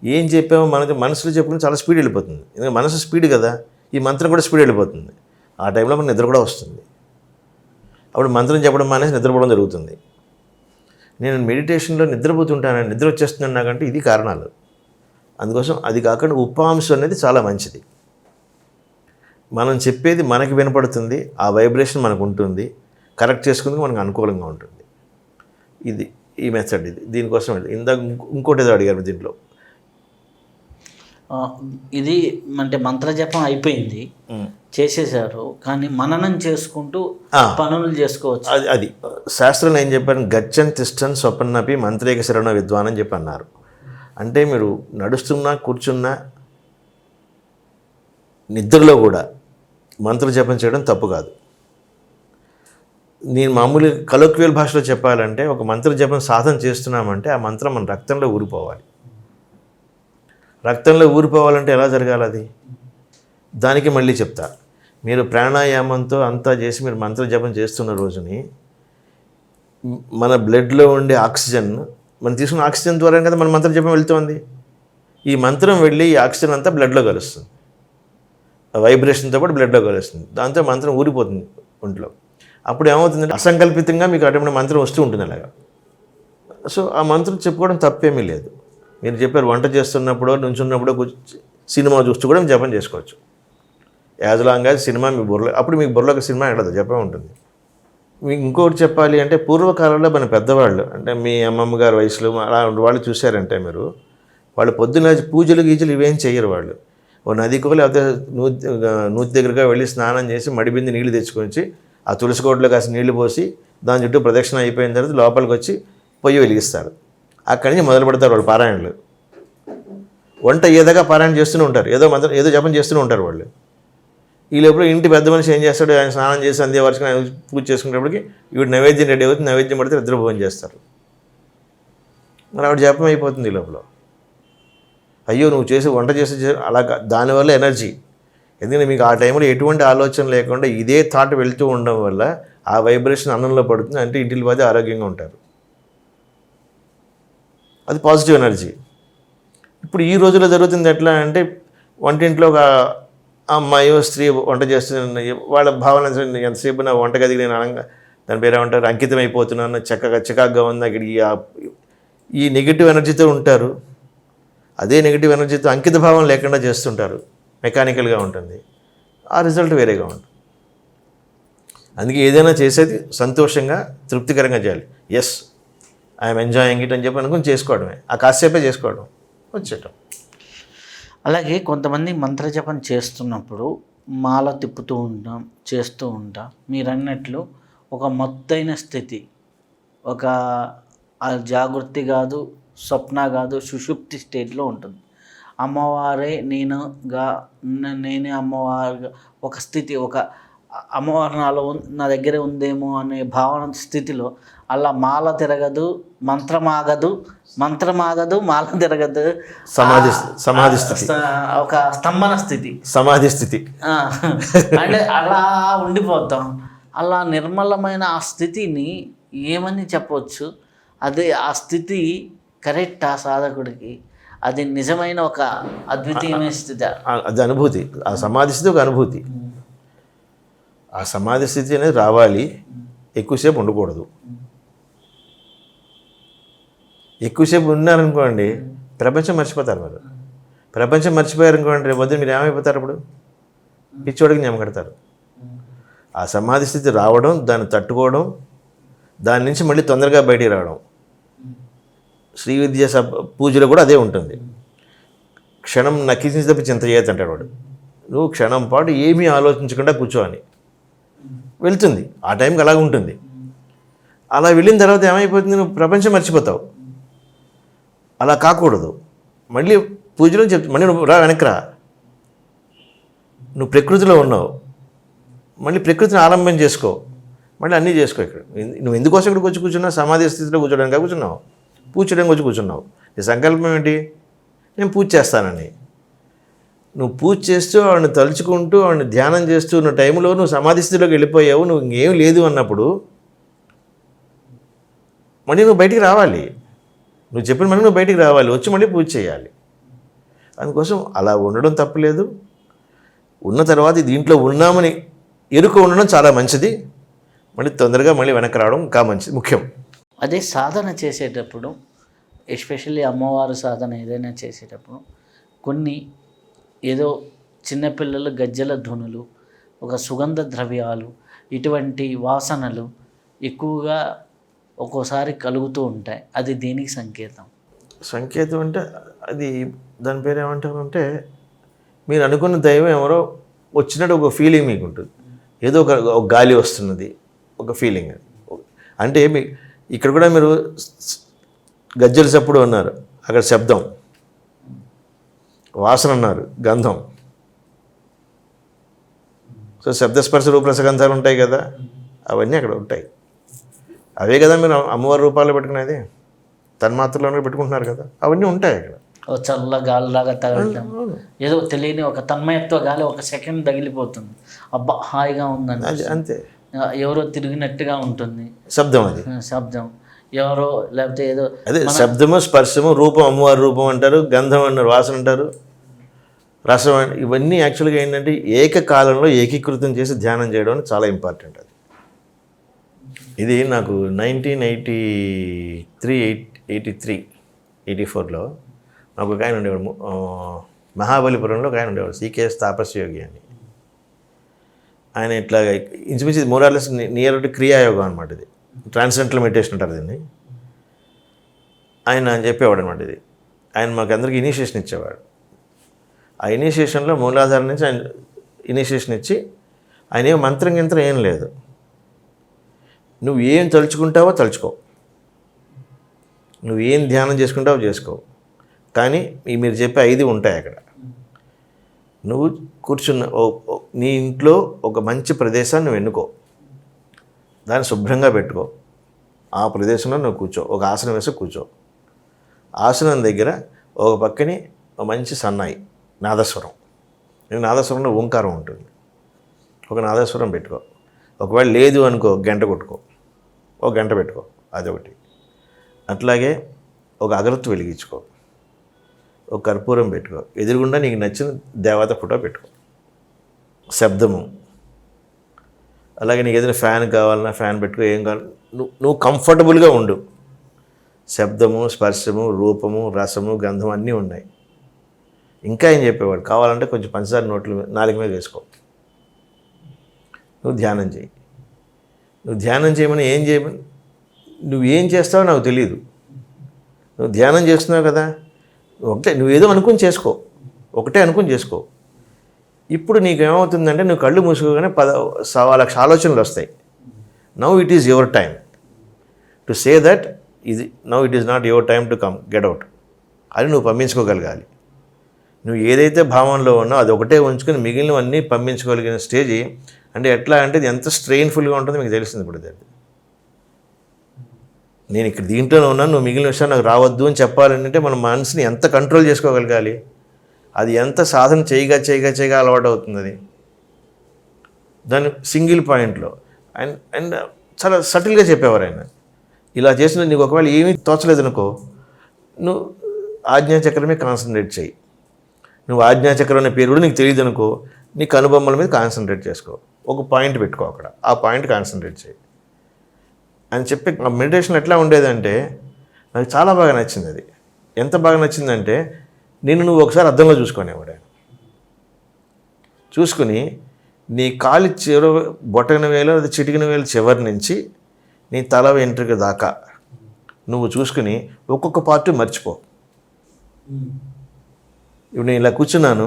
ఏం చెప్పామో మనసులో చెప్పుకుని చాలా స్పీడ్ వెళ్ళిపోతుంది. ఎందుకంటే మనసు స్పీడ్ కదా, ఈ మంత్రం కూడా స్పీడ్ వెళ్ళిపోతుంది. ఆ టైంలో మనకు నిద్ర కూడా వస్తుంది. అప్పుడు మంత్రం చెప్పడం మానేసి నిద్రపోవడం జరుగుతుంది. నేను మెడిటేషన్లో నిద్రపోతుంటానని, నిద్ర వచ్చేస్తున్నాను నాకంటే ఇది కారణాలు. అందుకోసం అది కాకుండా ఉపాంశం అనేది చాలా మంచిది. మనం చెప్పేది మనకి వినపడుతుంది, ఆ వైబ్రేషన్ మనకు ఉంటుంది, కరెక్ట్ చేసుకుందుకు మనకు అనుకూలంగా ఉంటుంది. ఇది ఈ మెథడ్. దీనికోసం ఇందాక ఇంకోటి ఏదో అడిగారు దీంట్లో. ఇది అంటే మంత్రజపం అయిపోయింది, చేసేసారు, కానీ మననం చేసుకుంటూ పనులు చేసుకోవచ్చు. అది శాస్త్రంలో ఏం చెప్పారు, గచ్చన్ తిష్టన్ స్వపన్నపి మంత్రేక శరణ విద్వాన్ అని చెప్పి అన్నారు. అంటే మీరు నడుస్తున్నా, కూర్చున్నా, నిద్రలో కూడా మంత్రజపం చేయడం తప్పు కాదు. నేను మామూలు కలోక్వియల్ భాషలో చెప్పాలంటే ఒక మంత్రజపం సాధన చేస్తున్నామంటే ఆ మంత్రం మన రక్తంలో ఊరిపోవాలి. రక్తంలో ఊరిపోవాలంటే ఎలా జరగాలి అది? దానికి మళ్ళీ చెప్తా. మీరు ప్రాణాయామంతో అంతా చేసి మీరు మంత్రజపం చేస్తున్న రోజుని మన బ్లడ్లో ఉండే ఆక్సిజన్, మనం తీసుకున్న ఆక్సిజన్ ద్వారా కదా మన మంత్రజపం వెళ్తుంది. ఈ మంత్రం వెళ్ళి ఈ ఆక్సిజన్ అంతా బ్లడ్లో కలుస్తుంది. వైబ్రేషన్తో పాటు బ్లడ్లో కలుస్తుంది. దాంతో మంత్రం ఊరిపోతుంది ఒంట్లో. అప్పుడు ఏమవుతుందంటే అసంకల్పితంగా మీకు అటువంటి మంత్రం వస్తూ ఉంటుంది అలాగా. సో ఆ మంత్రం చెప్పుకోవడం తప్పేమీ లేదు. మీరు చెప్పారు వంట చేస్తున్నప్పుడు నుంచున్నప్పుడు సినిమా చూస్తూ కూడా జపం చేసుకోవచ్చు. యాజ్ లాంగ్ యాజ్ సినిమా మీ బుర్రలో, అప్పుడు మీకు బుర్రలోకి సినిమా ఎడదు, జపం ఉంటుంది. మీకు ఇంకొకటి చెప్పాలి అంటే పూర్వకాలంలో మన పెద్దవాళ్ళు అంటే మీ అమ్మమ్మ గారి వయసులో అలా వాళ్ళు చూశారంటే మీరు, వాళ్ళు పొద్దున్న పూజలు గీజలు ఇవేం చేయరు. వాళ్ళు ఓ నదికో లేకపోతే నూతి దగ్గరగా వెళ్ళి స్నానం చేసి మడిబింది నీళ్లు తెచ్చుకొని ఆ తులసి కోటలో కాసి నీళ్లు పోసి దాని చుట్టూ ప్రదక్షిణ అయిపోయిన తర్వాత లోపలికి వచ్చి పొయ్యి వెలిగిస్తారు. అక్కడి నుంచి మొదలు పెడతారు వాళ్ళు పారాయణలు. వంట ఏదగా పారాయణ చేస్తూనే ఉంటారు, ఏదో జపం చేస్తూనే ఉంటారు వాళ్ళు. ఈ లోపల ఇంటి పెద్ద మనిషి ఏం చేస్తాడు, ఆయన స్నానం చేసి అందే వరుసగా పూజ చేసుకునేటప్పటికి వీడు నైవేద్యం రెడీ అవుతుంది, నైవేద్యం పడితే ఇద్దరు భోజనం చేస్తారు. మరి ఆవిడ జపం అయిపోతుంది ఈ లోపల. అయ్యో నువ్వు చేసి వంట చేసి అలా దానివల్ల ఎనర్జీ. ఎందుకంటే మీకు ఆ టైంలో ఎటువంటి ఆలోచన లేకుండా ఇదే థాట్ వెళ్తూ ఉండడం వల్ల ఆ వైబ్రేషన్ అన్నంలో పడుతుంది, అంటే ఇంటికి పోతే ఆరోగ్యంగా ఉంటారు. అది పాజిటివ్ ఎనర్జీ. ఇప్పుడు ఈ రోజుల్లో జరుగుతుంది ఎట్లా అంటే వంటింట్లో ఒక అమ్మాయో స్త్రీ వంట చేస్తున్న వాళ్ళ భావన ఎంతసేపు నా వంటగదికి నేను దాని పేరు ఏమంటారు అంకితం అయిపోతున్నాను, చికాగ్గా ఉంది, అక్కడ ఈ నెగిటివ్ ఎనర్జీతో ఉంటారు. అదే నెగిటివ్ ఎనర్జీతో అంకిత భావం లేకుండా చేస్తుంటారు, మెకానికల్గా ఉంటుంది. ఆ రిజల్ట్ వేరేగా ఉంటుంది. అందుకే ఏదైనా చేసేది సంతోషంగా తృప్తికరంగా చేయాలి. ఎస్ ఐఎమ్ ఎంజాయింగ్ ఇట్ అని చెప్పి అనుకుని చేసుకోవడమే, ఆ కాసేపే చేసుకోవడం వచ్చేయటం. అలాగే కొంతమంది మంత్రజపం చేస్తున్నప్పుడు మాల తిప్పుతూ ఉంటాం, చేస్తూ ఉంటాం. మీరు అన్నట్లు ఒక మత్తైన స్థితి, ఒక జాగృతి కాదు, స్వప్న కాదు, సుషుప్తి స్టేట్లో ఉంటుంది. అమ్మవారే నేనే అమ్మవారుగా ఒక స్థితి, ఒక అమ్మవారు నా దగ్గరే ఉందేమో అనే భావన స్థితిలో అలా మాల తిరగదు, మంత్రం ఆగదు, మాల తిరగదు, సమాధి స్థితి, ఒక స్తంభన స్థితి, సమాధి స్థితి అంటే అలా ఉండిపోతాం. అలా నిర్మలమైన ఆ స్థితిని ఏమని చెప్పవచ్చు? అదే ఆ స్థితి కరెక్ట్ ఆ సాధకుడికి, అది నిజమైన ఒక అద్వితీయమైన స్థితి, అది అనుభూతి. ఆ సమాధి స్థితి ఒక అనుభూతి. ఆ సమాధి స్థితి అనేది రావాలి, ఎక్కువసేపు ఉండకూడదు. ఎక్కువసేపు ఉన్నారనుకోండి ప్రపంచం మర్చిపోతారు. మీరు ప్రపంచం మర్చిపోయారనుకోండి రేపు పొద్దున్న మీరు ఏమైపోతారు? అప్పుడు పిచ్చోడికి నియమకడతారు. ఆ సమాధి స్థితి రావడం, దాన్ని తట్టుకోవడం, దాని నుంచి మళ్ళీ తొందరగా బయటికి రావడం. శ్రీ విద్య పూజలో కూడా అదే ఉంటుంది. క్షణం నక్కించి తప్పి చింత చేయొద్దు అంటాడు వాడు. నువ్వు క్షణం పాటు ఏమీ ఆలోచించకుండా కూర్చోని వెళ్తుంది. ఆ టైంకి అలాగ ఉంటుంది. అలా వెళ్ళిన తర్వాత ఏమైపోతుంది, నువ్వు ప్రపంచం మర్చిపోతావు. అలా కాకూడదు. మళ్ళీ పూజలో మళ్ళీ నువ్వు వెనక్కి రా. నువ్వు ప్రకృతిలో ఉన్నావు, మళ్ళీ ప్రకృతిని ఆలంబన చేసుకో, మళ్ళీ అన్నీ చేసుకో. ఇక్కడ నువ్వు ఎందుకోసం ఇక్కడికి వచ్చి కూర్చున్నావు? సమాధి స్థితిలో కూర్చోడానికి కూర్చున్నావు, పూజ చేయడానికి వచ్చి కూర్చున్నావు. నీ సంకల్పం ఏంటి? నేను పూజ చేస్తానని. నువ్వు పూజ చేస్తూ వాడిని తలుచుకుంటూ వాడిని ధ్యానం చేస్తూ ఉన్న టైంలో నువ్వు సమాధి స్థితిలోకి వెళ్ళిపోయావు, నువ్వు ఇంకేం లేదు అన్నప్పుడు మళ్ళీ నువ్వు బయటికి రావాలి. నువ్వు చెప్పిన మళ్ళీ నువ్వు బయటికి రావాలి, వచ్చి మళ్ళీ పూజ చేయాలి. అందుకోసం అలా ఉండడం తప్పులేదు. ఉన్న తర్వాత దీంట్లో ఉన్నామని ఎరుక ఉండడం చాలా మంచిది. మళ్ళీ తొందరగా మళ్ళీ వెనక్కి రావడం ఇంకా మంచిది, ముఖ్యం. అదే సాధన చేసేటప్పుడు, ఎస్పెషల్లీ అమ్మవారు సాధన ఏదైనా చేసేటప్పుడు కొన్ని ఏదో చిన్నపిల్లలు గజ్జల ధ్వనులు, ఒక సుగంధ ద్రవ్యాలు, ఇటువంటి వాసనలు ఎక్కువగా ఒక్కోసారి కలుగుతూ ఉంటాయి. అది దేనికి సంకేతం? సంకేతం అంటే అది దాని పేరు ఏమంటారంటే మీరు అనుకున్న దైవం ఎవరో వచ్చినట్టు ఒక ఫీలింగ్ మీకు ఉంటుంది. ఏదో ఒక గాలి వస్తున్నది, ఒక ఫీలింగ్. అంటే ఇక్కడ కూడా మీరు గజ్జల చప్పుడు అన్నారు, అక్కడ శబ్దం, వాసన అన్నారు, గంధం. సో శబ్దస్పర్శ రూపరసగంధాలు ఉంటాయి కదా, అవన్నీ అక్కడ ఉంటాయి. అవే కదా మీరు అమ్మవారి రూపాల్లో పెట్టుకునేది, తన్మాత్రలోనే పెట్టుకుంటున్నారు కదా, అవన్నీ ఉంటాయి అక్కడ. ఒక చల్ల గాలిలాగా తగలటం, ఏదో తెలియని ఒక తన్మయత్వ గాలి ఒక సెకండ్ తగిలిపోతుంది, అబ్బా హాయిగా ఉందండి, అది అంతే. ఎవరో తిరిగినట్టుగా ఉంటుంది శబ్దం, అది శబ్దం, ఎవరో లేకపోతే ఏదో అదే శబ్దము, స్పర్శము, రూపం, అమ్మవారి రూపం అంటారు, గంధం అన్నారు, వాసన అంటారు. రసం ఇవన్నీ యాక్చువల్గా ఏంటంటే ఏకకాలంలో ఏకీకృతం చేసి ధ్యానం చేయడం అనేది చాలా ఇంపార్టెంట్. అది ఇది నాకు 1983 నాకు ఒక ఆయన ఉండేవాడు, మహాబలిపురంలో ఒక ఆయన ఉండేవాడు, సికేఎస్ తాపస్ యోగి అని. ఆయన ఇట్లా ఇంచుమించి మోరార్లెస్ నియర్ టు క్రియాయోగం అనమాట. ఇది ట్రాన్సెండెంటల్ మెడిటేషన్ అంటారు దీన్ని. ఆయన చెప్పేవాడు అనమాట. ఇది ఆయన మాకు అందరికి ఇనిషియేషన్ ఇచ్చేవాడు. ఆ ఇనిషియేషన్లో మూలాధారం నుంచి ఆయన ఇనిషియేషన్ ఇచ్చి, ఆయన ఏం మంత్రం ఏం లేదు, నువ్వు ఏం తలుచుకుంటావో తలుచుకో, నువ్వు ఏం ధ్యానం చేసుకుంటావో చేసుకో, కానీ మీరు చెప్పే 5 ఉంటాయి అక్కడ. నువ్వు కూర్చున్న నీ ఇంట్లో ఒక మంచి ప్రదేశాన్ని నువ్వు ఎన్నుకో, దాన్ని శుభ్రంగా పెట్టుకో, ఆ ప్రదేశంలో నువ్వు కూర్చో, ఒక ఆసనం వేసి కూర్చో. ఆసనం దగ్గర ఒక పక్కని ఒక మంచి సన్నాయి నాదస్వరం, నాదస్వరంలో ఓంకారం ఉంటుంది, ఒక నాదస్వరం పెట్టుకో. ఒకవేళ లేదు అనుకో, గంట కొట్టుకో, ఒక గంట పెట్టుకో, అదొకటి. అట్లాగే ఒక అగరత్తు వెలిగించుకో, ఒక కర్పూరం పెట్టుకో, ఎదురుగుండా నీకు నచ్చిన దేవత ఫోటో పెట్టుకో. శబ్దము, అలాగే నీకు ఏదైనా ఫ్యాన్ కావాలన్నా ఫ్యాన్ పెట్టుకో, ఏం కావాలి నువ్వు కంఫర్టబుల్గా ఉండు. శబ్దము, స్పర్శము, రూపము, రసము, గంధం అన్నీ ఉన్నాయి. ఇంకా ఏం చెప్పేవాడు, కావాలంటే కొంచెం పంచదార నాలుగు మీద వేసుకో, నువ్వు ధ్యానం చేయి. నువ్వు ధ్యానం చేయమని ఏం చేయమని, నువ్వు ఏం చేస్తావో నాకు తెలియదు, నువ్వు ధ్యానం చేస్తున్నావు కదా, నువ్వేదో అనుకుని చేసుకో, ఒకటే అనుకుని చేసుకో. ఇప్పుడు నీకు ఏమవుతుందంటే, నువ్వు కళ్ళు మూసుకోగానే 10 లక్ష ఆలోచనలు వస్తాయి. Now it is your time to say that ఇది now it is not your time to come get out అని నువ్వు పంపించుకోగలగాలి. నువ్వు ఏదైతే భావనలో ఉన్నావు అది ఒకటే ఉంచుకొని మిగిలినవన్నీ పంపించుకోగలిగిన స్టేజ్. అంటే ఎట్లా అంటే ఇది ఎంత స్ట్రెయిన్ఫుల్గా ఉంటుందో మీకు తెలిసింది. ఇప్పుడు నేను ఇక్కడ దీంట్లోనే ఉన్నాను, నువ్వు మిగిలిన విషయాలు నాకు రావద్దు అని చెప్పాలంటే మన మనసుని ఎంత కంట్రోల్ చేసుకోగలగాలి, అది ఎంత సాధన చేయగా అలవాటు అవుతుంది. అది దాని సింగిల్ పాయింట్లో అండ్ చాలా సటిల్గా చెప్పేవారు ఆయన. ఇలా చేసిన నీకు ఒకవేళ ఏమీ తోచలేదనుకో, నువ్వు ఆజ్ఞాచక్రమే కాన్సన్ట్రేట్ చేయి. నువ్వు ఆజ్ఞాచక్రం అనే పేరు కూడా నీకు తెలియదు అనుకో, నీ కనుబొమ్మల మీద కాన్సన్ట్రేట్ చేసుకో, ఒక పాయింట్ పెట్టుకో, అక్కడ ఆ పాయింట్ కాన్సన్ట్రేట్ చేయి అని చెప్పి. ఆ మెడిటేషన్ ఎట్లా ఉండేదంటే నాకు చాలా బాగా నచ్చింది. అది ఎంత బాగా నచ్చిందంటే, నువ్వు ఒకసారి అద్దంలో చూసుకునేవాడు. చూసుకుని నీ కాలి బొటన వేలు అది చిటికిన వేలు చివరి నుంచి నీ తల వెంట్రుక దాకా నువ్వు చూసుకుని ఒక్కొక్క పార్ట్ మర్చిపో. ఇప్పుడు నేను ఇలా కూర్చున్నాను,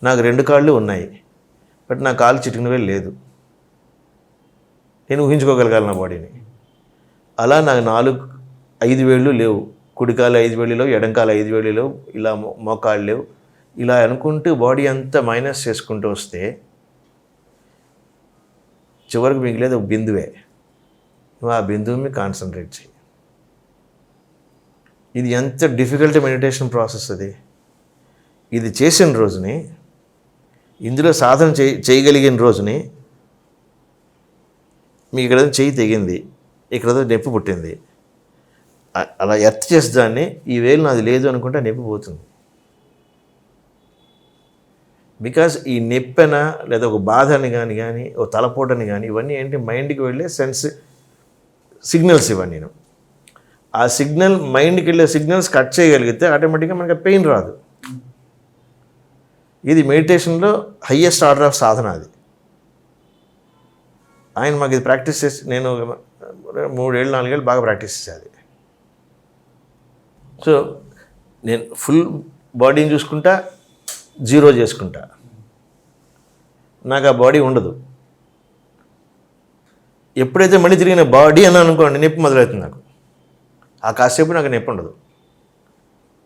నాకు 2 కాళ్ళు ఉన్నాయి, బట్ నా కాలు చిటికిన వేలు లేదు. నేను ఊహించుకోగలగాలి నా బాడీని. అలా నాకు 5 వేళ్ళు లేవు, కుడికాలు 5 వేళ్ళు లేవు, ఎడంకాలు 5 వేళ్ళు లేవు, ఇలా మోకాళ్ళు లేవు. ఇలా అనుకుంటూ బాడీ అంతా మైనస్ చేసుకుంటూ వస్తే చివరికి మిగిలేదు ఒక బిందువే. నువ్వు ఆ బిందువు మీద కాన్సన్ట్రేట్ చేయి. ఇది ఎంత డిఫికల్ట్ మెడిటేషన్ ప్రాసెస్. ఇది చేసిన రోజుని, ఇందులో సాధన చేయగలిగిన రోజుని మీకు ఇక్కడ చెయ్యి తెగింది, ఇక్కడ నొప్పి పుట్టింది, అలా ఎర్త్ చేసి దాన్ని ఈ వేలు నాది లేదు అనుకుంటే నొప్పి పోతుంది. బికాజ్ ఈ నొప్పెన లేదా ఒక బాధని కానీ ఒక తలపోటని కానీ ఇవన్నీ ఏంటి, మైండ్కి వెళ్ళే సిగ్నల్స్ ఇవన్నీ. ఆ సిగ్నల్ మైండ్కి వెళ్ళే సిగ్నల్స్ కట్ చేయగలిగితే ఆటోమేటిక్గా మనకి పెయిన్ రాదు. ఇది మెడిటేషన్లో హయ్యెస్ట్ ఆర్డర్ ఆఫ్ సాధన. అది ఆయన మాకు ఇది ప్రాక్టీస్ చేసి, నేను 3 ఏళ్ళు 4 ఏళ్ళు బాగా ప్రాక్టీస్ చేసేది. సో నేను ఫుల్ బాడీని చూసుకుంటా, 0 చేసుకుంటా, నాకు ఆ బాడీ ఉండదు. ఎప్పుడైతే మళ్ళీ తిరిగిన బాడీ అని అనుకోండి, నొప్పి మొదలవుతుంది నాకు. ఆ కాసేపు నాకు నొప్పి ఉండదు.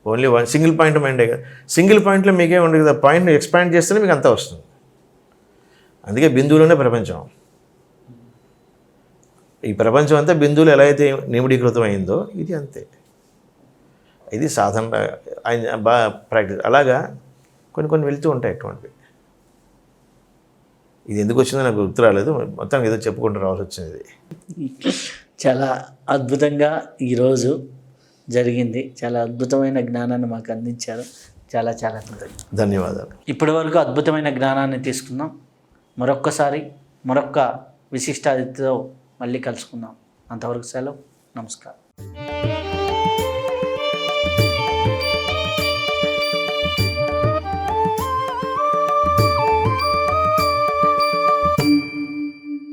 ఓన్లీ సింగిల్ పాయింట్ మైండే కదా. సింగిల్ పాయింట్లో మీకేం ఉండదు కదా, పాయింట్ని ఎక్స్పాండ్ చేస్తేనే మీకు అంతా వస్తుంది. అందుకే బిందువులోనే ప్రపంచం. ఈ ప్రపంచం అంతా బిందువులు ఎలా అయితే నిమిడీకృతం అయిందో ఇది అంతే. ఇది సాధన. ఆయన బాగా ప్రాక్టీస్. అలాగా కొన్ని వెళ్తూ ఉంటాయి అటువంటివి. ఇది ఎందుకు వచ్చిందో నాకు గుర్తు రాలేదు, మొత్తానికి ఏదో చెప్పుకుంటూ రావాల్సి వచ్చింది. చాలా అద్భుతంగా ఈరోజు జరిగింది. చాలా అద్భుతమైన జ్ఞానాన్ని మాకు అందించారు. చాలా చాలా కృతజ్ఞతలు. ధన్యవాదాలు. ఇప్పటి వరకు అద్భుతమైన జ్ఞానాన్ని తీసుకుందాం. మరొక్క విశిష్ట అతిథితో మళ్ళీ కలుసుకుందాం. అంతవరకు సెలవు. నమస్కారం.